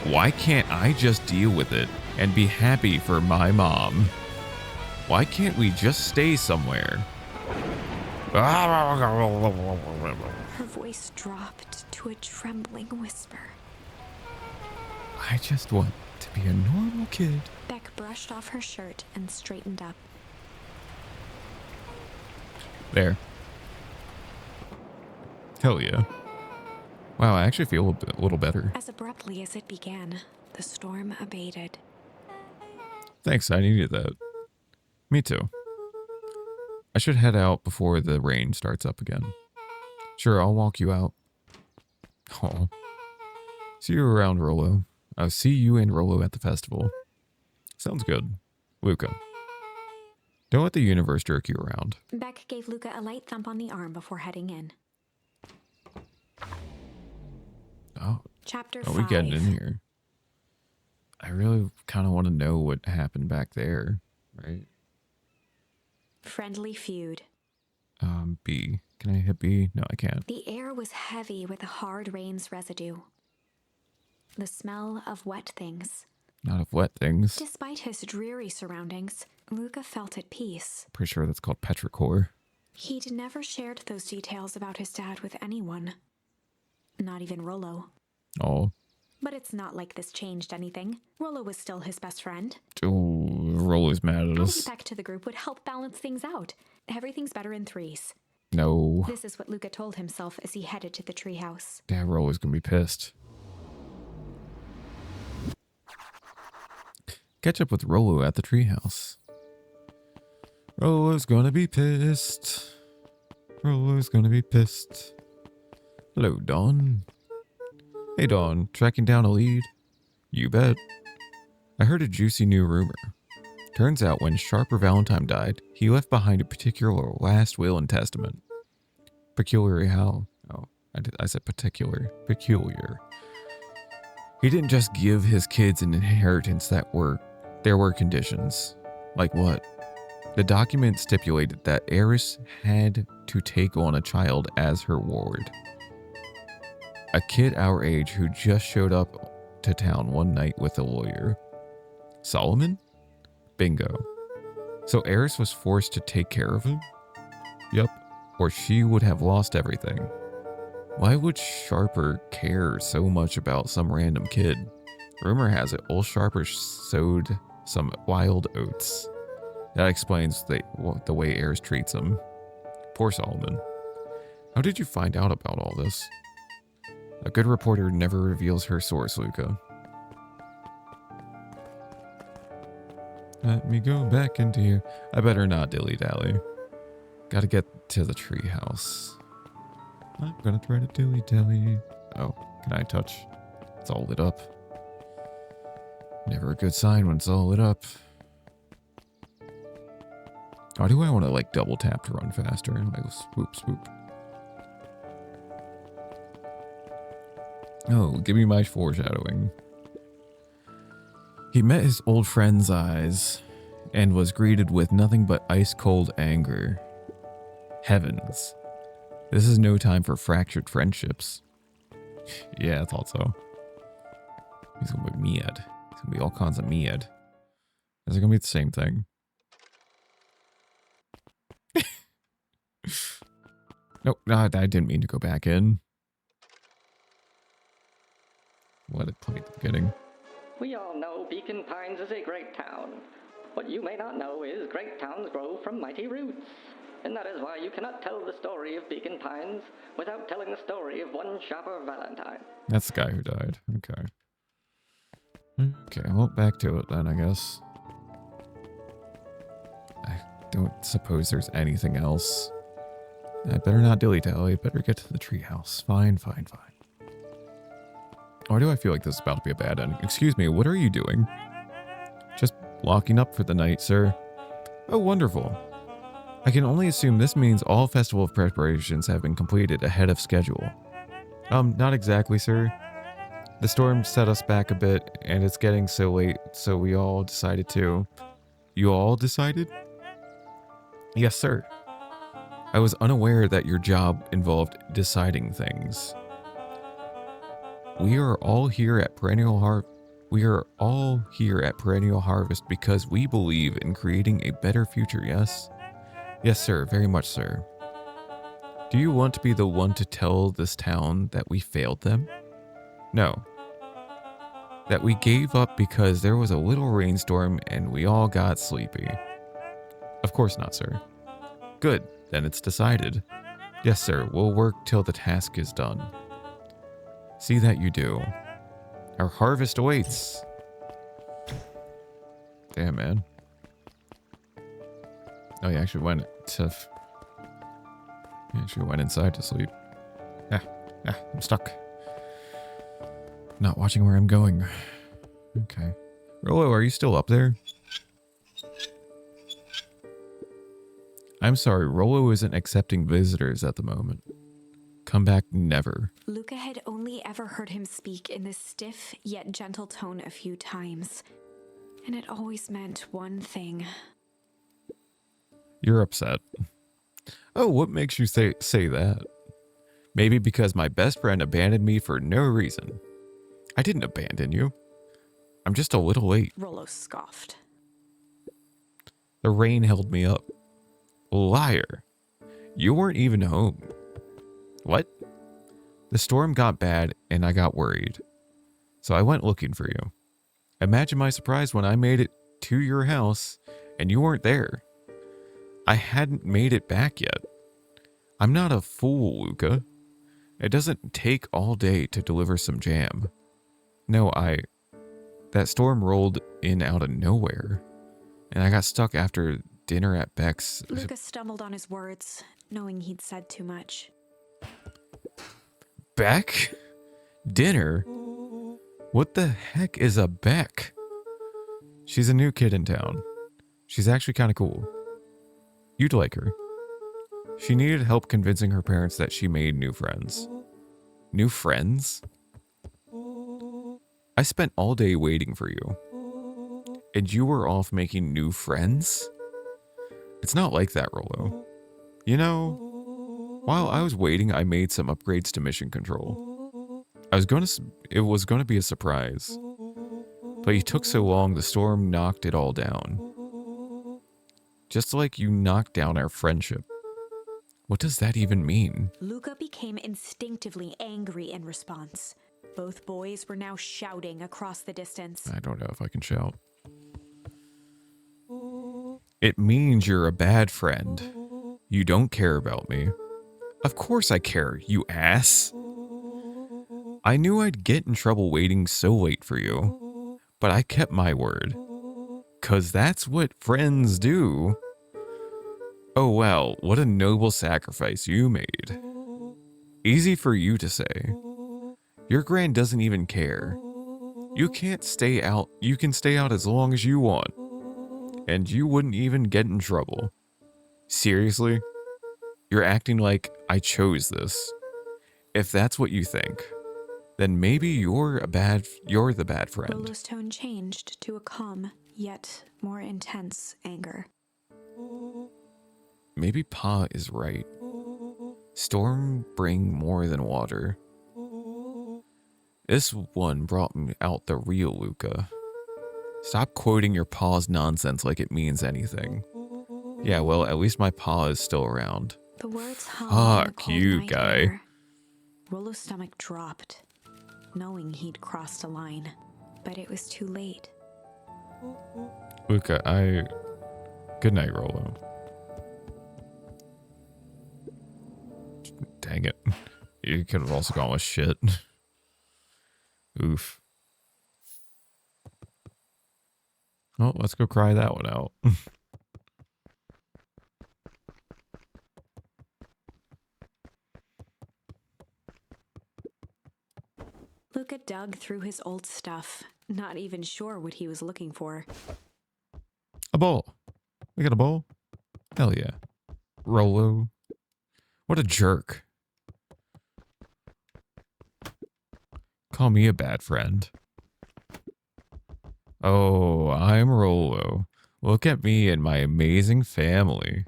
Speaker 1: Why can't I just deal with it and be happy for my mom? Why can't we just stay somewhere?
Speaker 2: Her voice dropped to a trembling whisper.
Speaker 1: I just want to be a normal kid.
Speaker 2: Beck brushed off her shirt and straightened up.
Speaker 1: There. Hell yeah. Wow, I actually feel a little better.
Speaker 2: As abruptly as it began, the storm abated.
Speaker 1: Thanks, I needed that. Me too. I should head out before the rain starts up again. Sure, I'll walk you out. Oh. See you around, Rolo. I'll see you and Rolo at the festival. Sounds good. Luca. Don't let the universe jerk you around.
Speaker 2: Beck gave Luca a light thump on the arm before heading in.
Speaker 1: Oh,
Speaker 2: Chapter
Speaker 1: are
Speaker 2: 5.
Speaker 1: we getting in here? I really kind of want to know what happened back there, right?
Speaker 2: Friendly feud.
Speaker 1: B. Can I hit B? No, I can't.
Speaker 2: The air was heavy with a hard rain's residue. The smell of wet things.
Speaker 1: Not of wet things.
Speaker 2: Despite his dreary surroundings, Luca felt at peace.
Speaker 1: Pretty sure that's called petrichor.
Speaker 2: He'd never shared those details about his dad with anyone. Not even Rollo.
Speaker 1: Oh.
Speaker 2: But it's not like this changed anything. Rollo was still his best friend.
Speaker 1: Oh, Rollo's mad at
Speaker 2: Adding
Speaker 1: us.
Speaker 2: Beck to the group would help balance things out. Everything's better in threes.
Speaker 1: No.
Speaker 2: This is what Luca told himself as he headed to the treehouse.
Speaker 1: Dad Rollo's gonna be pissed. Catch up with Rollo at the treehouse. Rollo's gonna be pissed. Rollo's gonna be pissed. Hello, Dawn. Hey, Dawn. Tracking down a lead? You bet. I heard a juicy new rumor. Turns out when Sharper Valentine died, he left behind a particular last will and testament. Peculiar how? Oh, I said particular. Peculiar. He didn't just give his kids an inheritance there were conditions. Like what? The document stipulated that Eris had to take on a child as her ward. A kid our age who just showed up to town one night with a lawyer. Solomon? Bingo. So Eris was forced to take care of him? Yup. Or she would have lost everything. Why would Sharper care so much about some random kid? Rumor has it old Sharper sowed some wild oats. That explains the way Eris treats him. Poor Solomon. How did you find out about all this? A good reporter never reveals her source, Luca. Let me go back into here. I better not dilly-dally. Gotta get to the treehouse. I'm gonna try to dilly-dally. Oh, can I touch? It's all lit up. Never a good sign when it's all lit up. Why do I want to like double tap to run faster? Like swoop, swoop. Oh, give me my foreshadowing. He met his old friend's eyes and was greeted with nothing but ice-cold anger. Heavens. This is no time for fractured friendships. Yeah, I thought so. He's gonna be Miad. He's gonna be all kinds of Miad. Is it gonna be the same thing? Nope, no, I didn't mean to go back in. Let it play at the beginning.
Speaker 3: We all know Beacon Pines is a great town. What you may not know is great towns grow from mighty roots. And that is why you cannot tell the story of Beacon Pines without telling the story of one Sharper Valentine.
Speaker 1: That's the guy who died. Okay. Okay, well, back to it then, I guess. I don't suppose there's anything else. I better not dilly-dally. Better get to the treehouse. Fine, fine, fine. Why do I feel like this is about to be a bad ending? Excuse me, what are you doing? Just locking up for the night, sir. Oh, wonderful. I can only assume this means all festival preparations have been completed ahead of schedule. Not exactly, sir. The storm set us back a bit, and it's getting so late, so we all decided to. You all decided? Yes, sir. I was unaware that your job involved deciding things. We are all here at Perennial Harvest because we believe in creating a better future, yes? Yes, sir, very much, sir. Do you want to be the one to tell this town that we failed them? No. That we gave up because there was a little rainstorm and we all got sleepy. Of course not, sir. Good, then it's decided. Yes, sir, we'll work till the task is done. See that you do. Our harvest awaits. Damn, man. Oh, you actually went inside to sleep. I'm stuck. Not watching where I'm going. Okay. Rolo, are you still up there? I'm sorry, Rolo isn't accepting visitors at the moment. Come back never.
Speaker 2: Luca had only ever heard him speak in this stiff yet gentle tone a few times, and it always meant one thing.
Speaker 1: You're upset. Oh, what makes you say that? Maybe because my best friend abandoned me for no reason. I didn't abandon you. I'm just a little late.
Speaker 2: Rolo scoffed.
Speaker 1: The rain held me up. Liar. You weren't even home. What? The storm got bad and I got worried. So I went looking for you. Imagine my surprise when I made it to your house and you weren't there. I hadn't made it back yet. I'm not a fool, Luca. It doesn't take all day to deliver some jam. No, that storm rolled in out of nowhere. And I got stuck after dinner at Beck's.
Speaker 2: Luca stumbled on his words, knowing he'd said too much.
Speaker 1: Beck? Dinner? What the heck is a Beck? She's a new kid in town. She's actually kind of cool. You'd like her. She needed help convincing her parents that she made new friends. New friends? I spent all day waiting for you. And you were off making new friends? It's not like that, Rolo. You know, while I was waiting, I made some upgrades to mission control. It was gonna be a surprise. But you took so long, the storm knocked it all down. Just like you knocked down our friendship. What does that even mean?
Speaker 2: Luca became instinctively angry in response. Both boys were now shouting across the distance.
Speaker 1: I don't know if I can shout. It means you're a bad friend. You don't care about me. Of course I care, you ass. I knew I'd get in trouble waiting so late for you, but I kept my word. 'Cause that's what friends do. Oh well, what a noble sacrifice you made. Easy for you to say. Your grand doesn't even care. You can stay out as long as you want. And you wouldn't even get in trouble. Seriously? You're acting like I chose this. If that's what you think, then maybe you're the bad friend.
Speaker 2: Rolo's tone changed to a calm, yet more intense anger.
Speaker 1: Maybe Pa is right. Storm bring more than water. This one brought me out the real Luca. Stop quoting your pa's nonsense like it means anything. Yeah, well, at least my pa is still around.
Speaker 2: The words hung in the
Speaker 1: Fuck
Speaker 2: cold
Speaker 1: you,
Speaker 2: night
Speaker 1: guy.
Speaker 2: air. Rolo's stomach dropped, knowing he'd crossed a line. But it was too late.
Speaker 1: Luca, Good night, Rolo. Dang it. You could have also gone with shit. Oof. Well, let's go cry that one out.
Speaker 2: Luca dug through his old stuff, not even sure what he was looking for.
Speaker 1: A ball. We got a ball? Hell yeah. Rolo. What a jerk. Call me a bad friend. Oh, I'm Rolo. Look at me and my amazing family.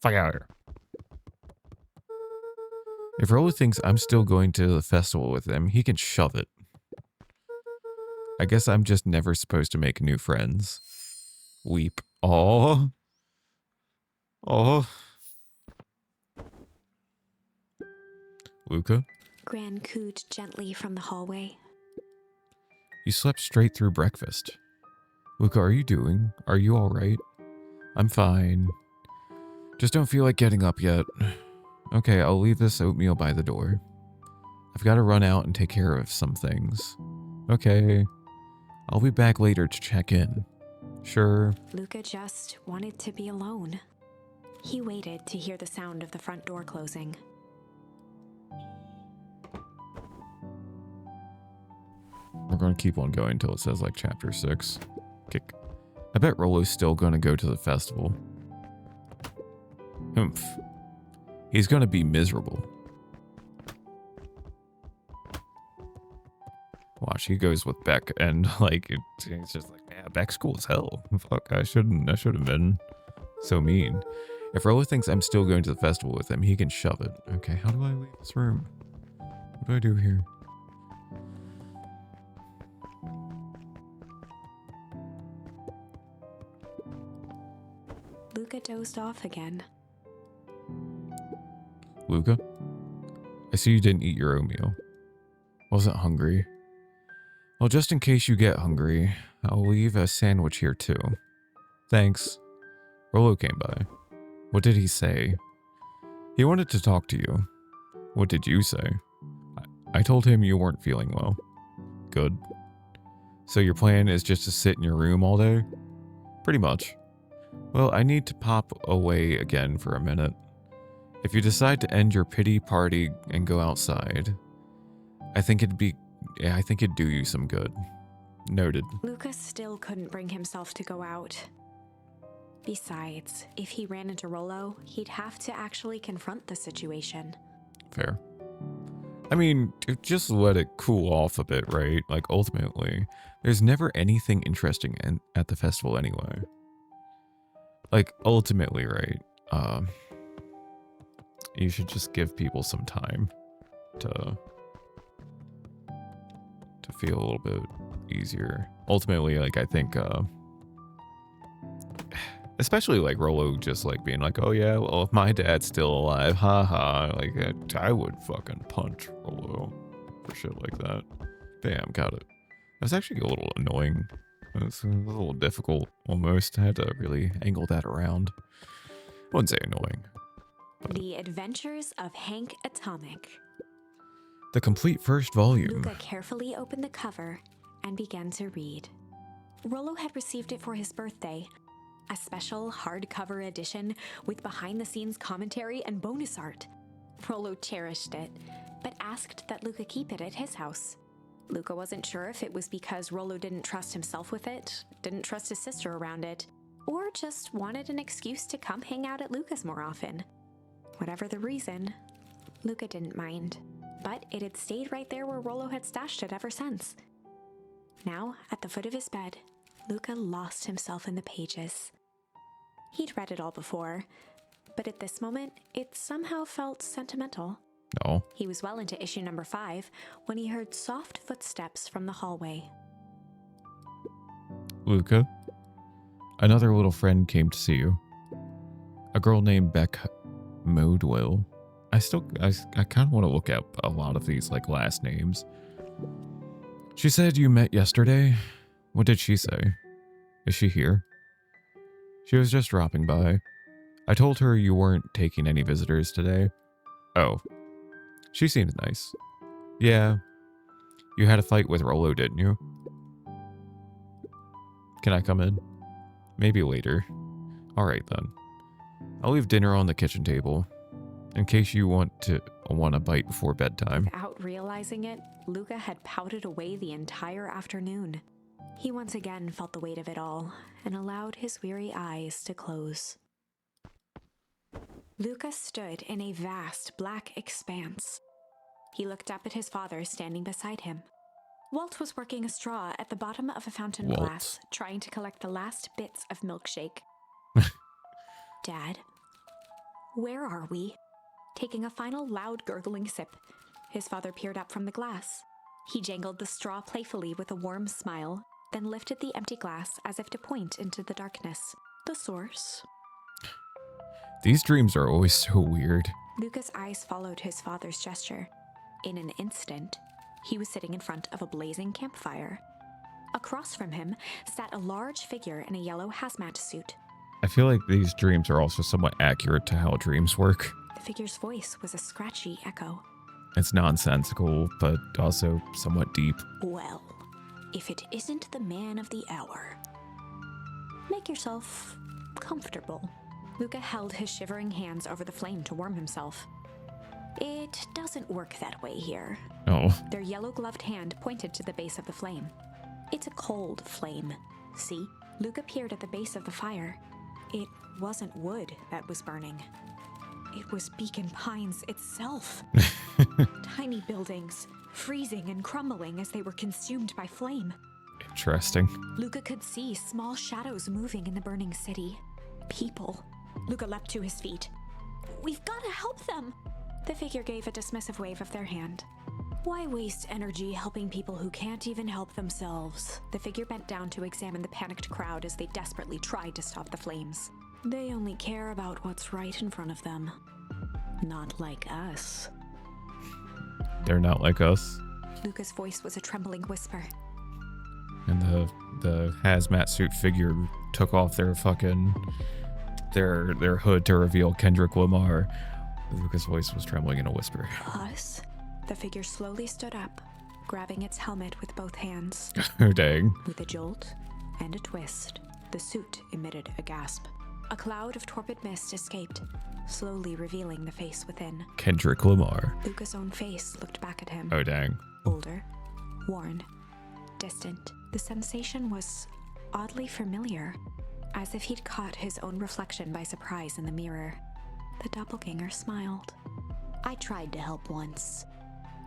Speaker 1: Fuck out of here. If Rolo thinks I'm still going to the festival with him, he can shove it. I guess I'm just never supposed to make new friends. Weep. Oh. Oh. Luca,
Speaker 2: Gran cooed gently from the hallway.
Speaker 1: you slept straight through breakfast. Luca, are you alright? I'm fine. Just don't feel like getting up yet. Okay, I'll leave this oatmeal by the door. I've got to run out and take care of some things. Okay. I'll be back later to check in. Sure.
Speaker 2: Luca just wanted to be alone. He waited to hear the sound of the front door closing.
Speaker 1: We're going to keep on going until it says like chapter 6. Kick. I bet Rolo's still going to go to the festival. Humph. He's going to be miserable. Watch, he goes with Beck and like, it's just like, yeah, Beck's cool as hell. Fuck, I shouldn't have been so mean. If Rolo thinks I'm still going to the festival with him, he can shove it. Okay, how do I leave this room? What do I do here?
Speaker 2: Luca dozed off again.
Speaker 1: Luca? I see you didn't eat your oatmeal. Wasn't hungry. Well, just in case you get hungry, I'll leave a sandwich here too. Thanks. Rolo came by. What did he say? He wanted to talk to you. What did you say? I told him you weren't feeling well. Good. So your plan is just to sit in your room all day? Pretty much. Well, I need to pop away again for a minute. If you decide to end your pity party and go outside, I think it'd do you some good. Noted.
Speaker 2: Luca still couldn't bring himself to go out. Besides, if he ran into Rolo, he'd have to actually confront the situation.
Speaker 1: Fair. I mean, just let it cool off a bit, right? Like, ultimately, there's never anything interesting at the festival anyway. Like, ultimately, right? You should just give people some time to feel a little bit easier. Ultimately, like, I think, especially like Rolo just like being like, oh yeah, well, if my dad's still alive, haha, like I would fucking punch Rolo for shit like that. Bam, got it. That's actually a little annoying. It's a little difficult almost. I had to really angle that around. I wouldn't say annoying.
Speaker 2: The Adventures of Hank Atomic.
Speaker 1: The complete first volume.
Speaker 2: Luca carefully opened the cover and began to read. Rolo had received it for his birthday. A special hardcover edition with behind-the-scenes commentary and bonus art. Rolo cherished it, but asked that Luca keep it at his house. Luca wasn't sure if it was because Rolo didn't trust himself with it, didn't trust his sister around it, or just wanted an excuse to come hang out at Luca's more often. Whatever the reason, Luca didn't mind, but it had stayed right there where Rolo had stashed it ever since. Now, at the foot of his bed, Luca lost himself in the pages. He'd read it all before, but at this moment, it somehow felt sentimental.
Speaker 1: No.
Speaker 2: He was well into issue number 5 when he heard soft footsteps from the hallway.
Speaker 1: Luca, another little friend came to see you. A girl named Beck Modwell. I kind of want to look up a lot of these like last names. She said you met yesterday. What did she say? Is she here? She was just dropping by. I told her you weren't taking any visitors today. Oh. She seemed nice. Yeah. You had a fight with Rolo, didn't you? Can I come in? Maybe later. Alright then. I'll leave dinner on the kitchen table, in case you want a bite before bedtime.
Speaker 2: Without realizing it, Luca had pouted away the entire afternoon. He once again felt the weight of it all and allowed his weary eyes to close. Luca stood in a vast black expanse. He looked up at his father standing beside him. Walt was working a straw at the bottom of a fountain glass, trying to collect the last bits of milkshake. Dad, where are we? Taking a final loud gurgling sip, his father peered up from the glass. He jangled the straw playfully with a warm smile, then lifted the empty glass as if to point into the darkness. The source.
Speaker 1: These dreams are always so weird.
Speaker 2: Luca's eyes followed his father's gesture. In an instant, he was sitting in front of a blazing campfire. Across from him sat a large figure in a yellow hazmat suit.
Speaker 1: I feel like these dreams are also somewhat accurate to how dreams work.
Speaker 2: The figure's voice was a scratchy echo.
Speaker 1: It's nonsensical, but also somewhat deep.
Speaker 2: Well, if it isn't the man of the hour. Make yourself comfortable. Luca held his shivering hands over the flame to warm himself. It doesn't work that way here.
Speaker 1: Oh.
Speaker 2: Their yellow-gloved hand pointed to the base of the flame. It's a cold flame. See? Luca peered at the base of the fire. It wasn't wood that was burning. It was Beacon Pines itself. Tiny buildings, freezing and crumbling as they were consumed by flame.
Speaker 1: Interesting.
Speaker 2: Luca could see small shadows moving in the burning city. People. Luca leapt to his feet. We've got to help them! The figure gave a dismissive wave of their hand. Why waste energy helping people who can't even help themselves? The figure bent down to examine the panicked crowd as they desperately tried to stop the flames. They only care about what's right in front of them. Not like us.
Speaker 1: They're not like us.
Speaker 2: Luca's voice was a trembling whisper.
Speaker 1: And the hazmat suit figure took off their fucking their hood to reveal Kendrick Lamar. Luca's voice was trembling in a whisper.
Speaker 2: Us? The figure slowly stood up, grabbing its helmet with both hands.
Speaker 1: Oh, dang.
Speaker 2: With a jolt and a twist, the suit emitted a gasp. A cloud of torpid mist escaped, slowly revealing the face within.
Speaker 1: Kendrick Lamar.
Speaker 2: Luca's own face looked back at him.
Speaker 1: Oh, dang.
Speaker 2: Older, worn, distant. The sensation was oddly familiar, as if he'd caught his own reflection by surprise in the mirror. The doppelganger smiled. I tried to help once.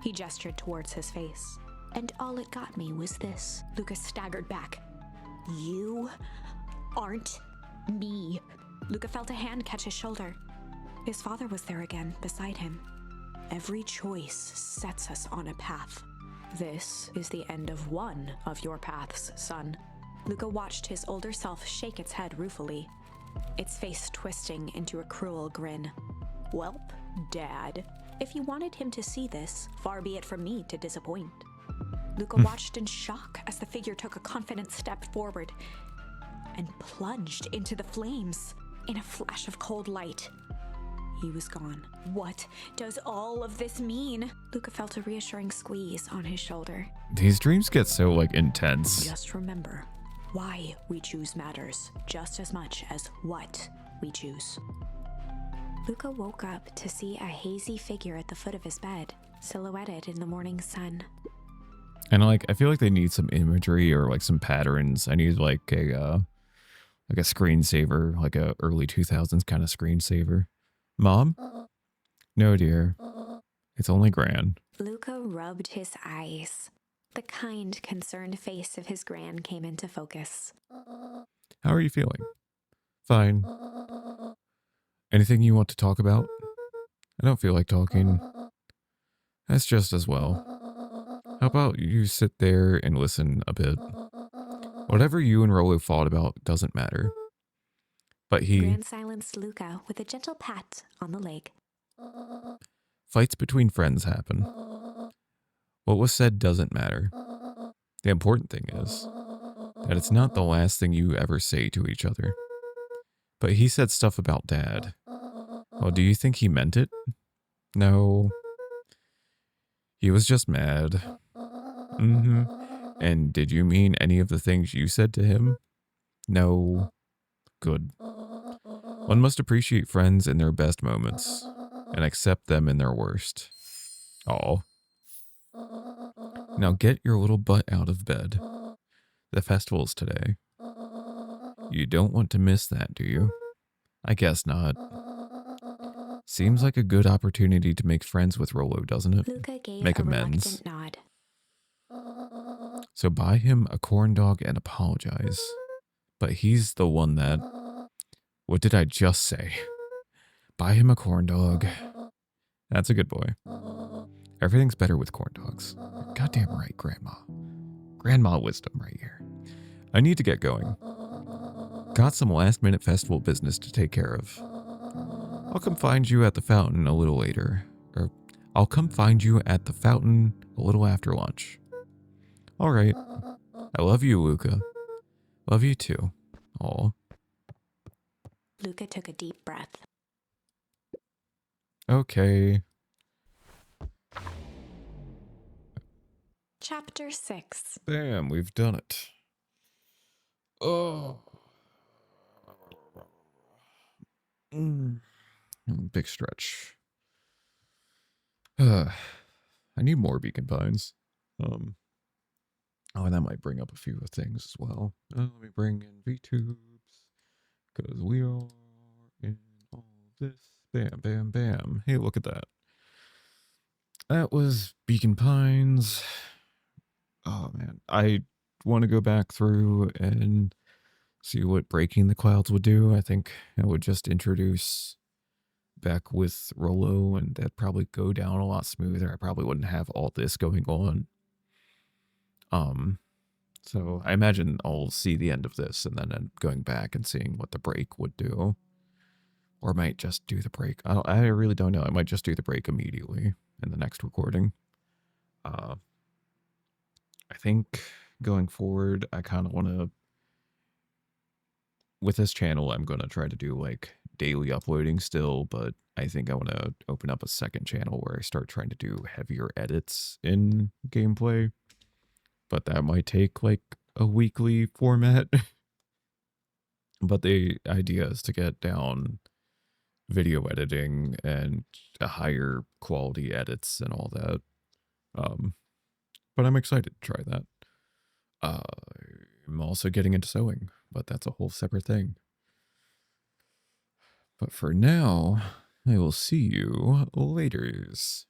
Speaker 2: He gestured towards his face. And all it got me was this. Lucas staggered back. You aren't me. Luca felt a hand catch his shoulder. His father was there again, beside him. Every choice sets us on a path. This is the end of one of your paths, son. Luca watched his older self shake its head ruefully, its face twisting into a cruel grin. Welp, Dad, if you wanted him to see this, far be it from me to disappoint. Luca watched in shock as the figure took a confident step forward and plunged into the flames. In a flash of cold light, he was gone. What does all of this mean? Luca felt a reassuring squeeze on his shoulder.
Speaker 1: These dreams get so, intense.
Speaker 2: Just remember, why we choose matters just as much as what we choose. Luca woke up to see a hazy figure at the foot of his bed, silhouetted in the morning sun.
Speaker 1: And, I feel like they need some imagery or, some patterns. I need, a screensaver, like a early 2000s kind of screensaver. Mom? No, dear. It's only Gran.
Speaker 2: Luca rubbed his eyes. The kind, concerned face of his gran came into focus.
Speaker 1: How are you feeling? Fine. Anything you want to talk about? I don't feel like talking. That's just as well. How about you sit there and listen a bit? Whatever you and Rolo fought about doesn't matter. But
Speaker 2: Gran silenced Luca with a gentle pat on the leg.
Speaker 1: Fights between friends happen. What was said doesn't matter. The important thing is that it's not the last thing you ever say to each other. But he said stuff about Dad. Well, do you think he meant it? No. He was just mad. And did you mean any of the things you said to him? No. Good. One must appreciate friends in their best moments and accept them in their worst. Oh. Now get your little butt out of bed. The festival's today. You don't want to miss that, do you? I guess not. Seems like a good opportunity to make friends with Rolo, doesn't it?
Speaker 2: Luca gave
Speaker 1: Make
Speaker 2: a
Speaker 1: amends.
Speaker 2: reluctant nod.
Speaker 1: So buy him a corn dog and apologize. But he's the one that... What did I just say? Buy him a corn dog. That's a good boy. Everything's better with corn dogs. Goddamn right, Grandma. Grandma wisdom right here. I need to get going. Got some last-minute festival business to take care of. I'll come find you at the fountain a little later. Or, I'll come find you at the fountain a little after lunch. All right. I love you, Luca. Love you too. Aw.
Speaker 2: Luca took a deep breath.
Speaker 1: Okay.
Speaker 2: Chapter 6.
Speaker 1: Bam, we've done it. Oh. Big stretch. I need more beacon pines. Oh, and that might bring up a few things as well. Let me bring in VTubes, because we are in all this. Bam, bam, bam. Hey, look at that. That was Beacon Pines. Oh, man. I want to go back through and see what Breaking the Clouds would do. I think it would just introduce back with Rolo, and that'd probably go down a lot smoother. I probably wouldn't have all this going on. So I imagine I'll see the end of this and then going back and seeing what the break would do. Or I might just do the break. I really don't know. I might just do the break immediately in the next recording. I think going forward, I kind of want to... With this channel, I'm going to try to do like daily uploading still, but I think I want to open up a second channel where I start trying to do heavier edits in gameplay. But that might take like a weekly format. But the idea is to get down video editing and a higher quality edits and all that. But I'm excited to try that. I'm also getting into sewing, but that's a whole separate thing. But for now, I will see you laters.